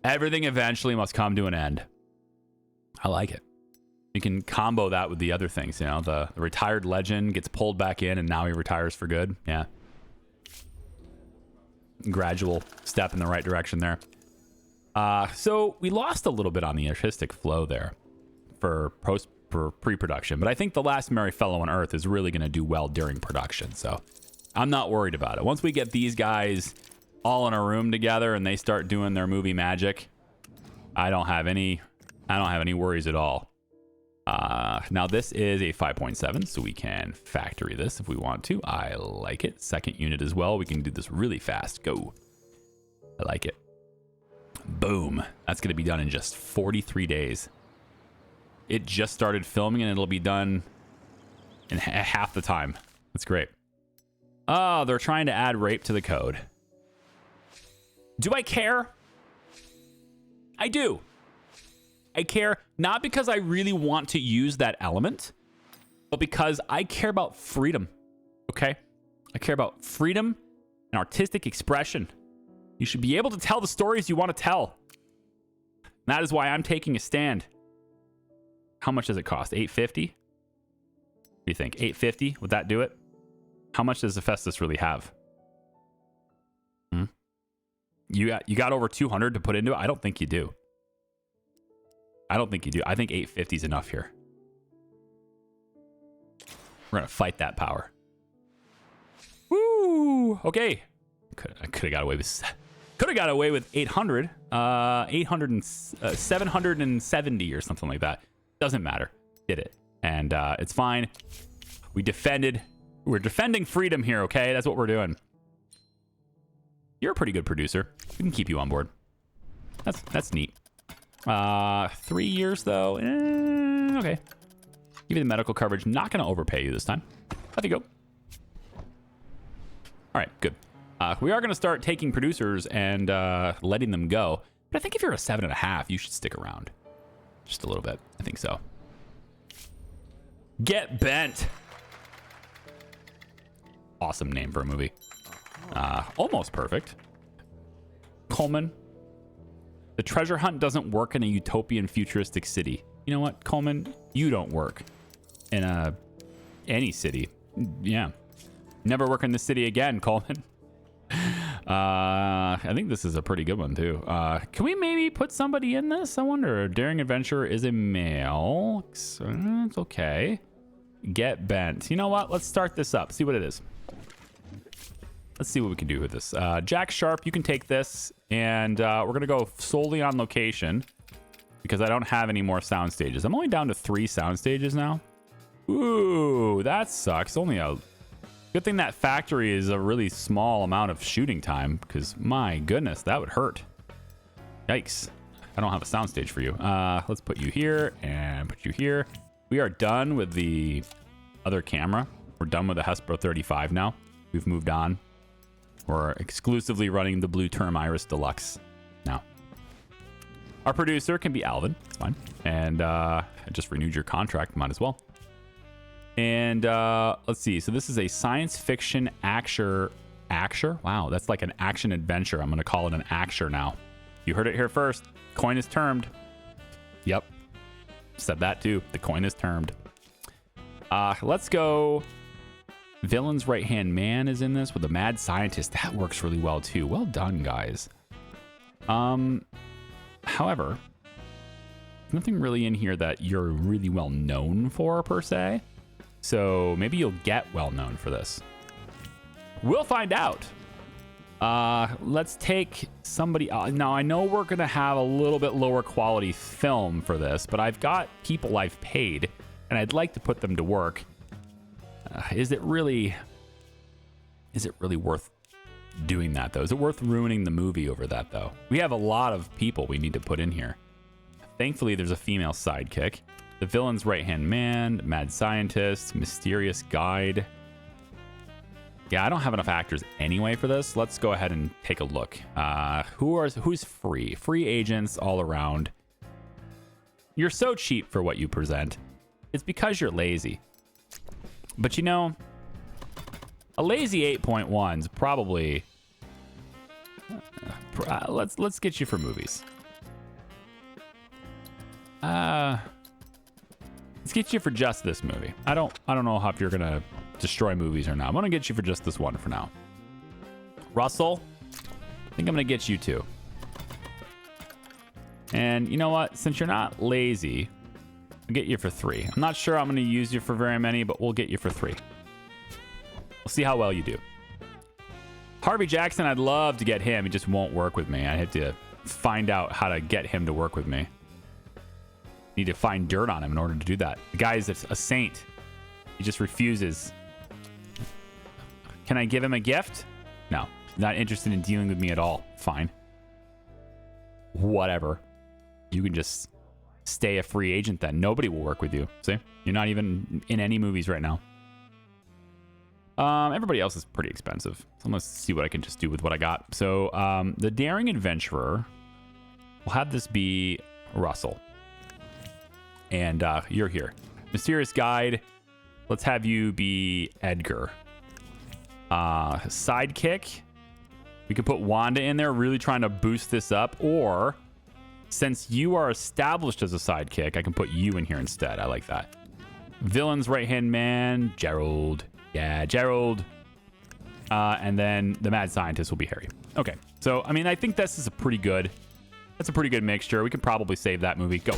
everything eventually must come to an end. I like it. You can combo that with the other things. You know, the retired legend gets pulled back in and now he retires for good. Yeah. Gradual step in the right direction there. So we lost a little bit on the artistic flow there for pre-production, but I think The Last Merry Fellow on Earth is really going to do well during production. So I'm not worried about it. Once we get these guys all in a room together and they start doing their movie magic, I don't have any worries at all. Now this is a 5.7, so we can factory this if we want to. I like it. Second unit as well. We can do this really fast. Go. I like it. Boom. That's going to be done in just 43 days. It just started filming and it'll be done in half the time. That's great. Oh, they're trying to add rape to the code. Do I care? I do. I care not because I really want to use that element, but because I care about freedom. Okay? I care about freedom and artistic expression. You should be able to tell the stories you want to tell. And that is why I'm taking a stand. How much does it cost? $850? What do you think? $850? Would that do it? How much does Hephaestus really have? You got over 200 to put into it? I don't think you do. I don't think you do. I think 850 is enough here. We're going to fight that power. Woo! Okay. I could have got away with 800. 770 or something like that. Doesn't matter. Did it. And it's fine. We defended. We're defending freedom here, okay? That's what we're doing. You're a pretty good producer. We can keep you on board. That's neat. 3 years though. Okay. Give you the medical coverage. Not going to overpay you this time. Off you go. All right, good. We are going to start taking producers and letting them go. But I think if you're a 7.5, you should stick around. Just a little bit. I think so. Get Bent. Awesome name for a movie. Almost perfect. Coleman. The treasure hunt doesn't work in a utopian futuristic city. You know what, Coleman? You don't work in any city. Yeah. Never work in the city again, Coleman. I think this is a pretty good one, too. Can we maybe put somebody in this? I wonder. Daring Adventurer is a male. So it's okay. Get Bent. You know what? Let's start this up. See what it is. Let's see what we can do with this. Jack Sharp, you can take this. And we're going to go solely on location because I don't have any more sound stages. I'm only down to 3 sound stages now. Ooh, that sucks. Only a good thing that factory is a really small amount of shooting time because my goodness, that would hurt. Yikes. I don't have a sound stage for you. Let's put you here and put you here. We are done with the other camera. We're done with the Hespro 35 now. We've moved on. We're exclusively running the Blue Term Iris Deluxe now. Our producer can be Alvin. It's fine. And I just renewed your contract. Might as well. And let's see. So this is a science fiction acture. Wow, that's like an action adventure. I'm going to call it an acture now. You heard it here first. Coin is termed. Yep. Said that too. The coin is termed. Let's go. Villain's right-hand man is in this with a mad scientist. That works really well too. Well done, guys. However, nothing really in here that you're really well known for per se. So maybe you'll get well known for this. We'll find out. Let's take somebody. Now I know we're gonna have a little bit lower quality film for this, but I've got people I've paid, and I'd like to put them to work. Is it really worth doing that, though? Is it worth ruining the movie over that, though? We have a lot of people we need to put in here. Thankfully, there's a female sidekick. The villain's right-hand man, mad scientist, mysterious guide. Yeah, I don't have enough actors anyway for this. Let's go ahead and take a look. Who's free? Free agents all around. You're so cheap for what you present. It's because you're lazy. But you know, a lazy 8.1 is probably... let's get you for movies. Let's get you for just this movie. I don't know if you're gonna destroy movies or not. I'm gonna get you for just this one for now. Russell, I think I'm gonna get you too. And you know what? Since you're not lazy, I'll get you for 3. I'm not sure I'm gonna use you for very many, but we'll get you for 3. We'll see how well you do. Harvey Jackson, I'd love to get him. He just won't work with me. I have to find out how to get him to work with me. Need to find dirt on him in order to do that. The guy is a saint. He just refuses. Can I give him a gift? No. Not interested in dealing with me at all. Fine. Whatever. You can just stay a free agent then. Nobody will work with you. See? You're not even in any movies right now. Everybody else is pretty expensive. So I'm going to see what I can just do with what I got. So the Daring Adventurer, we'll have this be Russell. And you're here. Mysterious Guide, let's have you be Edgar. Sidekick, we could put Wanda in there, really trying to boost this up. Or, since you are established as a sidekick, I can put you in here instead. I like that. Villain's right-hand man, Gerald. Yeah, Gerald. And then the mad scientist will be Harry. Okay, so, I mean, I think this is a pretty good... That's a pretty good mixture. We could probably save that movie. Go.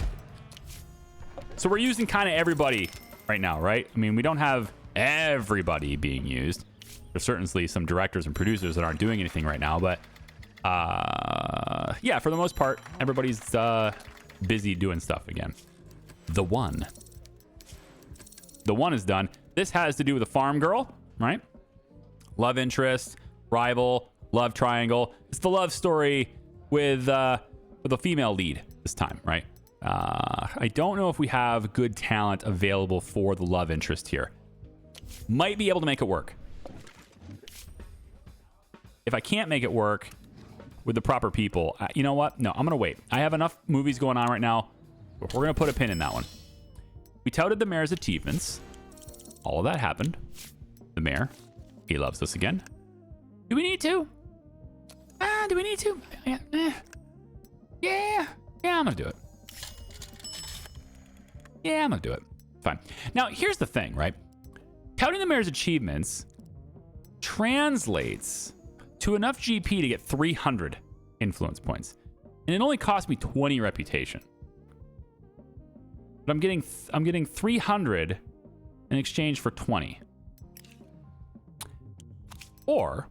So we're using kind of everybody right now, right? I mean, we don't have everybody being used. There's certainly some directors and producers that aren't doing anything right now, but yeah, for the most part, everybody's busy doing stuff again. The One. The One is done. This has to do with a farm girl, right? Love interest, rival, love triangle. It's the love story with a female lead this time, right? I don't know if we have good talent available for the love interest here. Might be able to make it work. If I can't make it work with the proper people, you know what? No, I'm going to wait. I have enough movies going on right now. We're going to put a pin in that one. We touted the mayor's achievements. All of that happened. The mayor, he loves us again. Do we need to? Do we need to? Yeah, I'm going to do it. Yeah, I'm going to do it. Fine. Now, here's the thing, right? Touting the mayor's achievements translates to enough GP to get 300 influence points. And it only cost me 20 reputation. But I'm getting 300 in exchange for 20. Or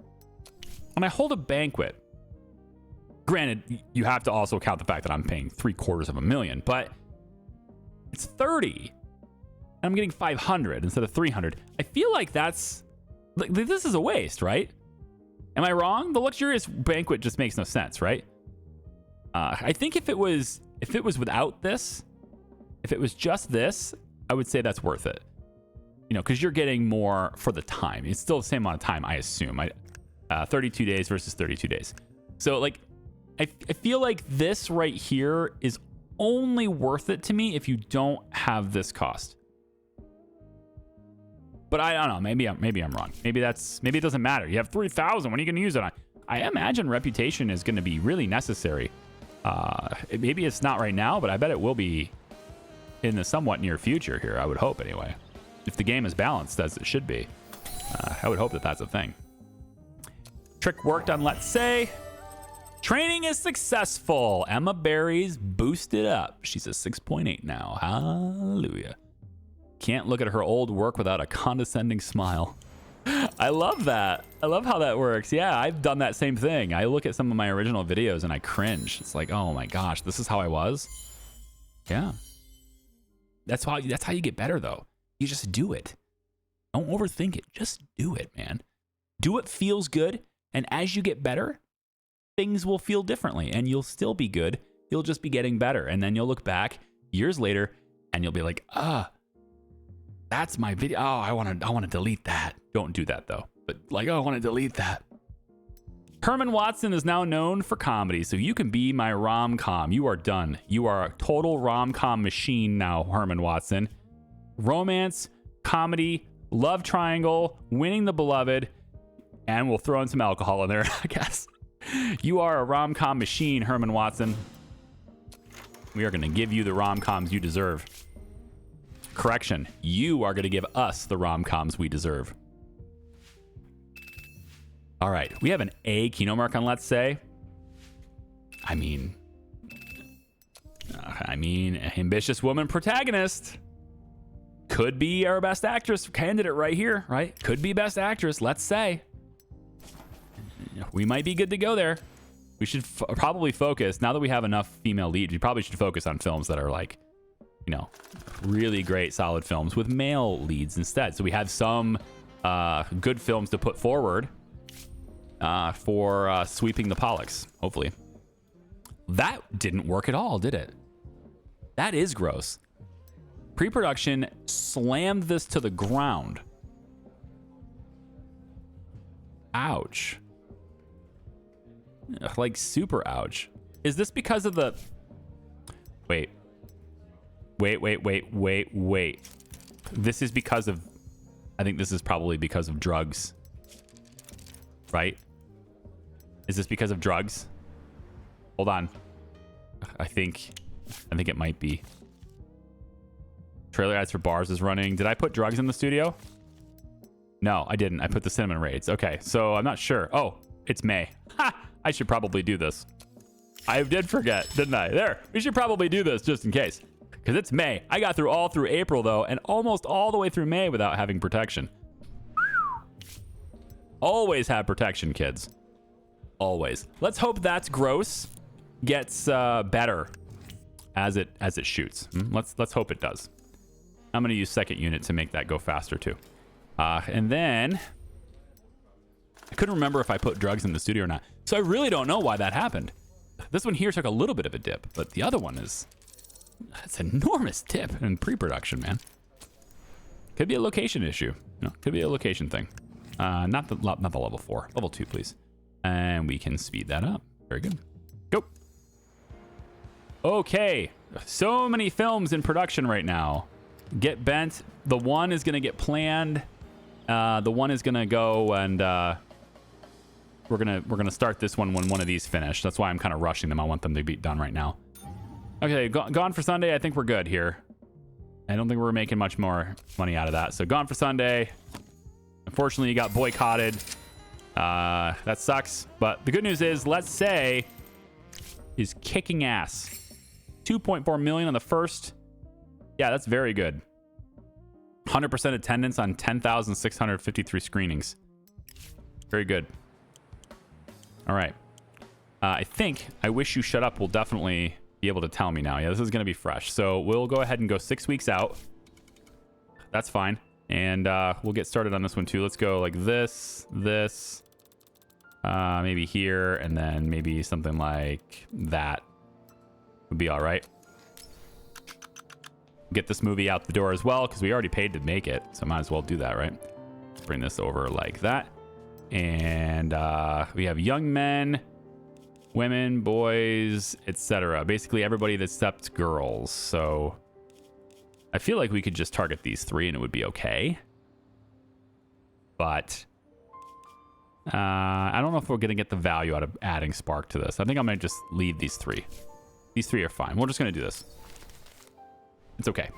when I hold a banquet, granted, you have to also count the fact that I'm paying 750,000, but it's 30. And I'm getting 500 instead of 300. I feel like that's like this is a waste, right? Am I wrong? The luxurious banquet just makes no sense, right? I think if it was without this, if it was just this, I would say that's worth it. You know, because you're getting more for the time. It's still the same amount of time, I assume. 32 days versus 32 days. So, like, I feel like this right here is only worth it to me if you don't have this cost. But I don't know. Maybe I'm wrong. Maybe it doesn't matter. You have 3,000. When are you going to use it on? I imagine reputation is going to be really necessary. Maybe it's not right now, but I bet it will be in the somewhat near future here. I would hope anyway. If the game is balanced as it should be, I would hope that that's a thing. Trick worked on, let's say. Training is successful. Emma Berry's boosted up. She's a 6.8 now. Hallelujah. Can't look at her old work without a condescending smile. I love that. I love how that works. Yeah, I've done that same thing. I look at some of my original videos and I cringe. It's like, oh my gosh, this is how I was. Yeah. That's how you get better though. You just do it. Don't overthink it. Just do it, man. Do what feels good. And as you get better, things will feel differently and you'll still be good. You'll just be getting better. And then you'll look back years later and you'll be like, that's my video. Oh, I want to delete that. Don't do that though. But like, oh, I want to delete that. Herman Watson is now known for comedy, so you can be my rom-com. You are done. You are a total rom-com machine now, Herman Watson. Romance, comedy, love triangle, winning the beloved, and we'll throw in some alcohol in there, I guess. You are a rom-com machine, Herman Watson. We are going to give you the rom-coms you deserve. Correction, you are going to give us the rom-coms we deserve. All right, we have an A keynote mark on Let's Say. I mean, ambitious woman protagonist. Could be our best actress candidate right here, right? Could be best actress, Let's Say. We might be good to go there. We should probably focus, now that we have enough female leads, we probably should focus on films that are like, you know, really great, solid films with male leads instead. So we have some good films to put forward for sweeping the Pollocks, hopefully. That didn't work at all, did it? That is gross. Pre-production slammed this to the ground. Ouch. Like super ouch. Is this because of the... Wait. This is because of... I think this is probably because of drugs. Right? Is this because of drugs? Hold on. I think it might be. Trailer ads for bars is running. Did I put drugs in the studio? No, I didn't. I put the cinnamon raids. Okay, so I'm not sure. Oh, it's May. Ha! I should probably do this. I did forget, didn't I? There. We should probably do this just in case. Because it's May. I got through all through April, though, and almost all the way through May without having protection. Always have protection, kids. Always. Let's hope that's gross gets better as it shoots. Let's hope it does. I'm going to use second unit to make that go faster too. And then I couldn't remember if I put drugs in the studio or not. So I really don't know why that happened. This one here took a little bit of a dip, but the other one that's an enormous dip in pre-production, man. Could be a location issue. No, could be a location thing. Not the level 4. Level 2, please. And we can speed that up. Very good. Go. Okay. So many films in production right now. Get bent. The one is going to get planned. The one is going to go and we're going to start this one when one of these finish. That's why I'm kind of rushing them. I want them to be done right now. Okay, Gone for Sunday. I think we're good here. I don't think we're making much more money out of that. So Gone for Sunday. Unfortunately, you got boycotted. That sucks. But the good news is, Let's Say is kicking ass. 2.4 million on the first. Yeah, that's very good. 100% attendance on 10,653 screenings. Very good. All right. I think I Wish You Shut Up will definitely be able to tell me now. Yeah, this is going to be fresh. So we'll go ahead and go 6 weeks out. That's fine. And we'll get started on this one too. Let's go like this, maybe here, and then maybe something like that would be all right. Get this movie out the door as well, because we already paid to make it, so might as well do that, right? Let's bring this over like that. And we have young men, women, boys, etc. Basically everybody that except girls. So I feel like we could just target these 3 and it would be okay. But I don't know if we're going to get the value out of adding Spark to this. I think I might just leave these 3. These 3 are fine. We're just going to do this. It's okay.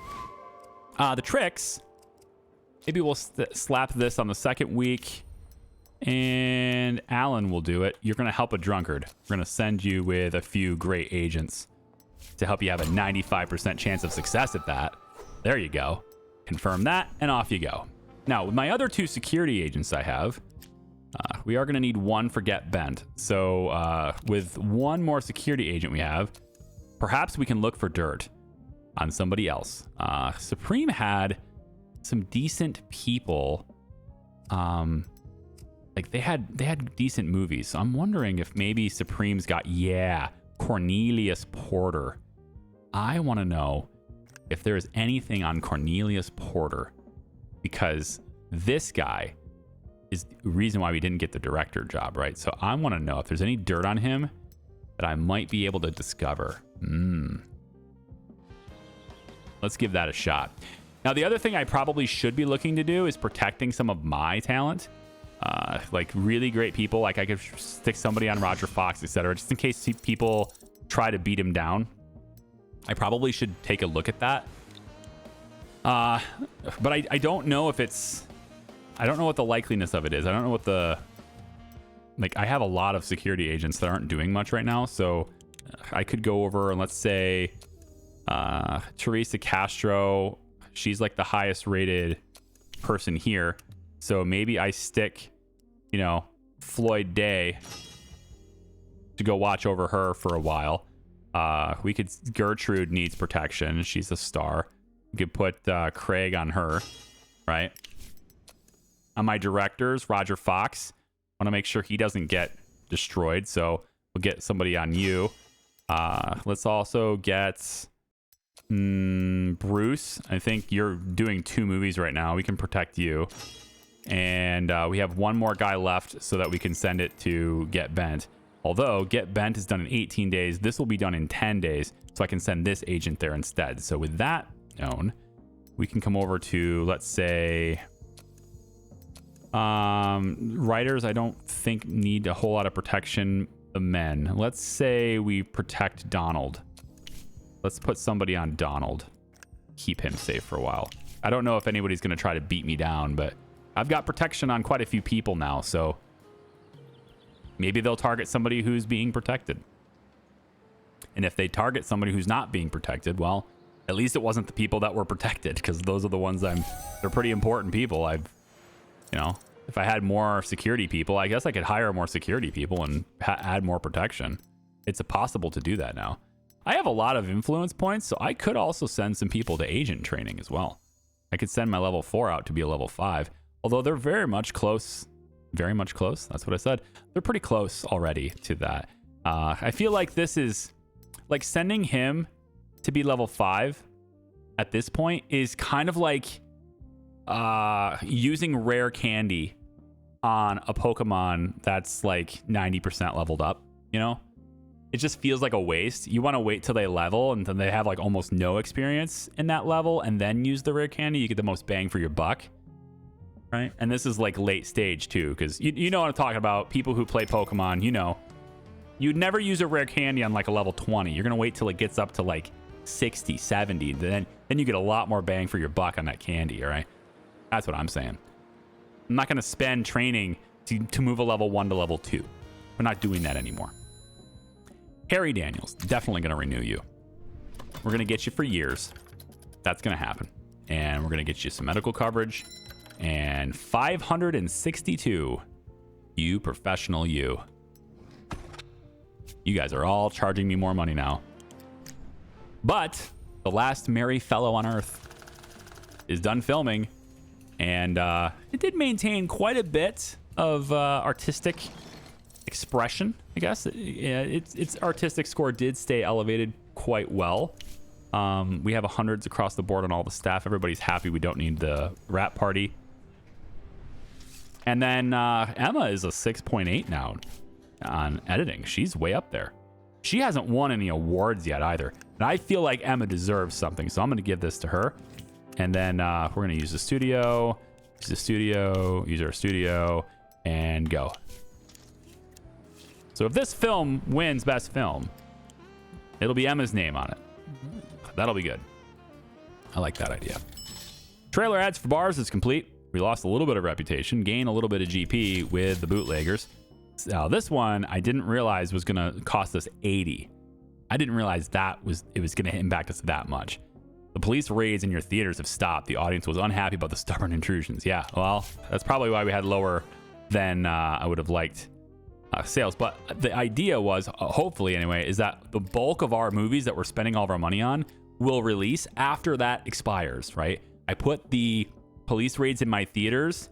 The tricks. Maybe we'll slap this on the second week. And Alan will do it. You're going to help a drunkard. We're going to send you with a few great agents to help you have a 95% chance of success at that. There you go. Confirm that, and off you go. Now, with my other 2 security agents I have, we are going to need 1 for Get Bent. So with 1 more security agent we have, perhaps we can look for dirt on somebody else. Supreme had some decent people like they had decent movies. So I'm wondering if maybe Supreme's got, yeah, Cornelius Porter. I want to know if there's anything on Cornelius Porter, because this guy is the reason why we didn't get the director job, right? So I want to know if there's any dirt on him that I might be able to discover. Let's give that a shot. Now, the other thing I probably should be looking to do is protecting some of my talent. Like really great people. Like I could stick somebody on Roger Fox, etc., just in case people try to beat him down. I probably should take a look at that. But I don't know if it's... I don't know what the likeliness of it is. I don't know what the... Like, I have a lot of security agents that aren't doing much right now, so I could go over and let's say Teresa Castro. She's like the highest rated person here. So maybe I stick, you know, Floyd Day to go watch over her for a while. We could... Gertrude needs protection. She's a star. We could put Craig on her, right? On my directors, Roger Fox. Want to make sure he doesn't get destroyed, so we'll get somebody on you. Let's also get Bruce. I think you're doing 2 movies right now. We can protect you. And we have one more guy left so that we can send it to Get Bent. Although Get Bent is done in 18 days. This will be done in 10 days, so I can send this agent there instead. So with that known, we can come over to, let's say... writers, I don't think need a whole lot of protection. The men, let's say we protect Donald. Let's put somebody on Donald, keep him safe for a while. I don't know if anybody's going to try to beat me down, but I've got protection on quite a few people now, so maybe they'll target somebody who's being protected. And if they target somebody who's not being protected, well, at least it wasn't the people that were protected, because those are the ones they're pretty important people. You know, if I had more security people, I guess I could hire more security people and add more protection. It's possible to do that now. I have a lot of influence points, so I could also send some people to agent training as well. I could send my level 4 out to be a level 5, although they're very much close. Very much close. That's what I said. They're pretty close already to that. I feel like this is like sending him to be level 5 at this point is kind of like using rare candy on a Pokemon that's like 90% leveled up, you know? It just feels like a waste. You want to wait till they level and then they have like almost no experience in that level and then use the rare candy. You get the most bang for your buck, right? And this is like late stage too, because you know what I'm talking about. People who play Pokemon, you know, you'd never use a rare candy on like a level 20. You're going to wait till it gets up to like 60, 70. Then you get a lot more bang for your buck on that candy, all right? That's what I'm saying. I'm not going to spend training to move a level 1 to level 2. We're not doing that anymore. Harry Daniels, definitely going to renew you. We're going to get you for years. That's going to happen. And we're going to get you some medical coverage. And 562. You professional you. You guys are all charging me more money now. But the last merry fellow on Earth is done filming. And it did maintain quite a bit of artistic expression, I guess. Its artistic score did stay elevated quite well. We have 100s across the board on all the staff. Everybody's happy. We don't need the rap party. And then Emma is a 6.8 now on editing. She's way up there. She hasn't won any awards yet either. And I feel like Emma deserves something, so I'm going to give this to her. And then we're going to use the studio, use our studio, and go. So if this film wins Best Film, it'll be Emma's name on it. That'll be good. I like that idea. Trailer ads for bars is complete. We lost a little bit of reputation, gained a little bit of GP with the bootleggers. Now this one I didn't realize was going to cost us 80. I didn't realize it was going to impact us that much. The police raids in your theaters have stopped. The audience was unhappy about the stubborn intrusions. Yeah, well, that's probably why we had lower than I would have liked sales. But the idea was, hopefully anyway, is that the bulk of our movies that we're spending all of our money on will release after that expires, right? I put the police raids in my theaters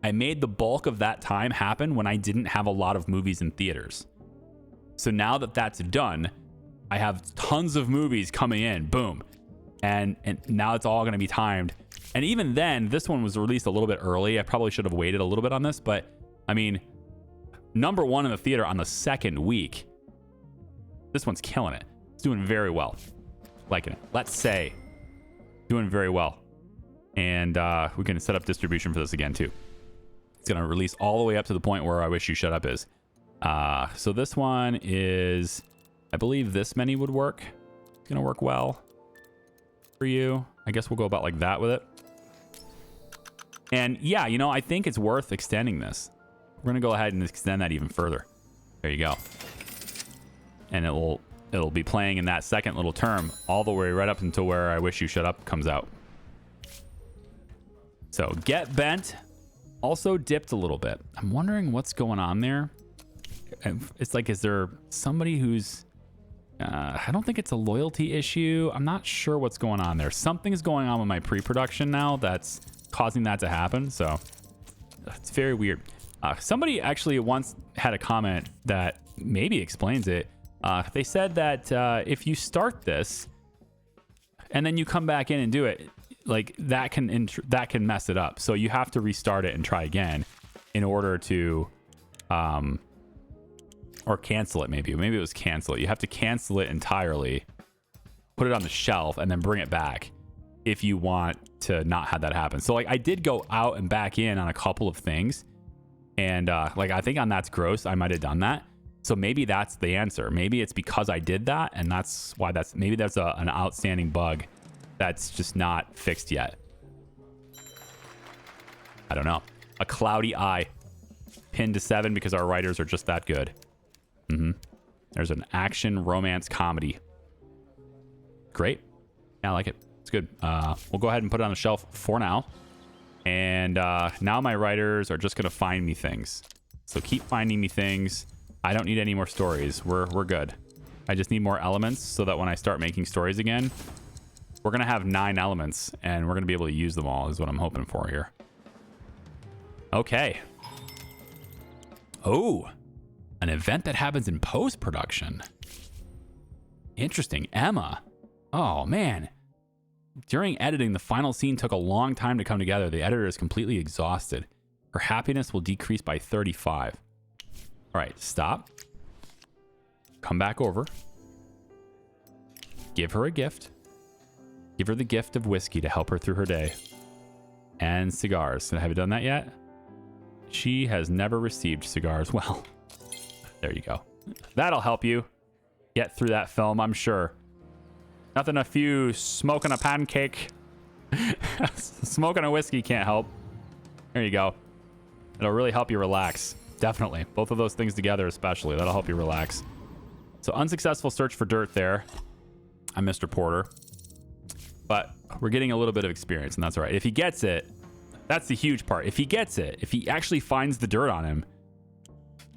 I made the bulk of that time happen when I didn't have a lot of movies in theaters. So now that that's done, I have tons of movies coming in, boom. And now it's all going to be timed. And even then, this one was released a little bit early. I probably should have waited a little bit on this, but I mean, number one in the theater on the second week. This one's killing it. It's doing very well. Liking it. Let's say doing very well. And we can set up distribution for this again too. It's going to release all the way up to the point where I Wish You Shut Up is. So this one is, I believe this many would work. It's going to work well for you. I guess we'll go about like that with it. And yeah, you know, I think it's worth extending this. We're going to go ahead and extend that even further. There you go. And it'll be playing in that second little term all the way right up until where I Wish You Shut Up comes out. So Get Bent also dipped a little bit. I'm wondering what's going on there. It's like, is there somebody who's... I don't think it's a loyalty issue. I'm not sure what's going on there. Something's going on with my pre-production now that's causing that to happen. So it's very weird. Somebody actually once had a comment that maybe explains it. They said that if you start this and then you come back in and do it, like that can mess it up. So you have to restart it and try again in order to, or cancel it. Maybe it was cancel it. You have to cancel it entirely, put it on the shelf, and then bring it back if you want to not have that happen. So like I did go out and back in on a couple of things, and like I think on That's Gross, I might have done that. So maybe that's the answer. Maybe it's because I did that, and that's why maybe that's an outstanding bug that's just not fixed yet. I don't know. A Cloudy Eye. Pinned to 7 because our writers are just that good. There's an action romance comedy. Great. Yeah, I like it. It's good. We'll go ahead and put it on the shelf for now. And now my writers are just going to find me things. So keep finding me things. I don't need any more stories. We're good. I just need more elements so that when I start making stories again, we're going to have 9 elements and we're going to be able to use them all is what I'm hoping for here. Okay. Oh, an event that happens in post-production. Interesting. Emma. Oh, man. During editing, the final scene took a long time to come together. The editor is completely exhausted. Her happiness will decrease by 35. All right, stop. Come back over. Give her a gift. Give her the gift of whiskey to help her through her day. And cigars. Have you done that yet? She has never received cigars. Well, there you go. That'll help you get through that film, I'm sure. Nothing a few smoking a pancake. Smoking a whiskey can't help. There you go. It'll really help you relax. Definitely. Both of those things together especially. That'll help you relax. So unsuccessful search for dirt there. I'm Mr. Porter. But we're getting a little bit of experience, and that's all right. If he gets it, that's the huge part. If he gets it, if he actually finds the dirt on him,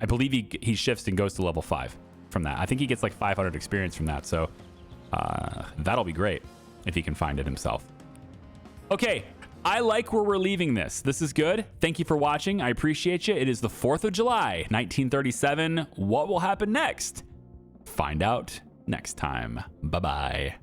I believe he shifts and goes to level 5 from that. I think he gets like 500 experience from that. So that'll be great if he can find it himself. Okay. I like where we're leaving this. This is good. Thank you for watching. I appreciate you. It is the 4th of July, 1937. What will happen next? Find out next time. Bye-bye.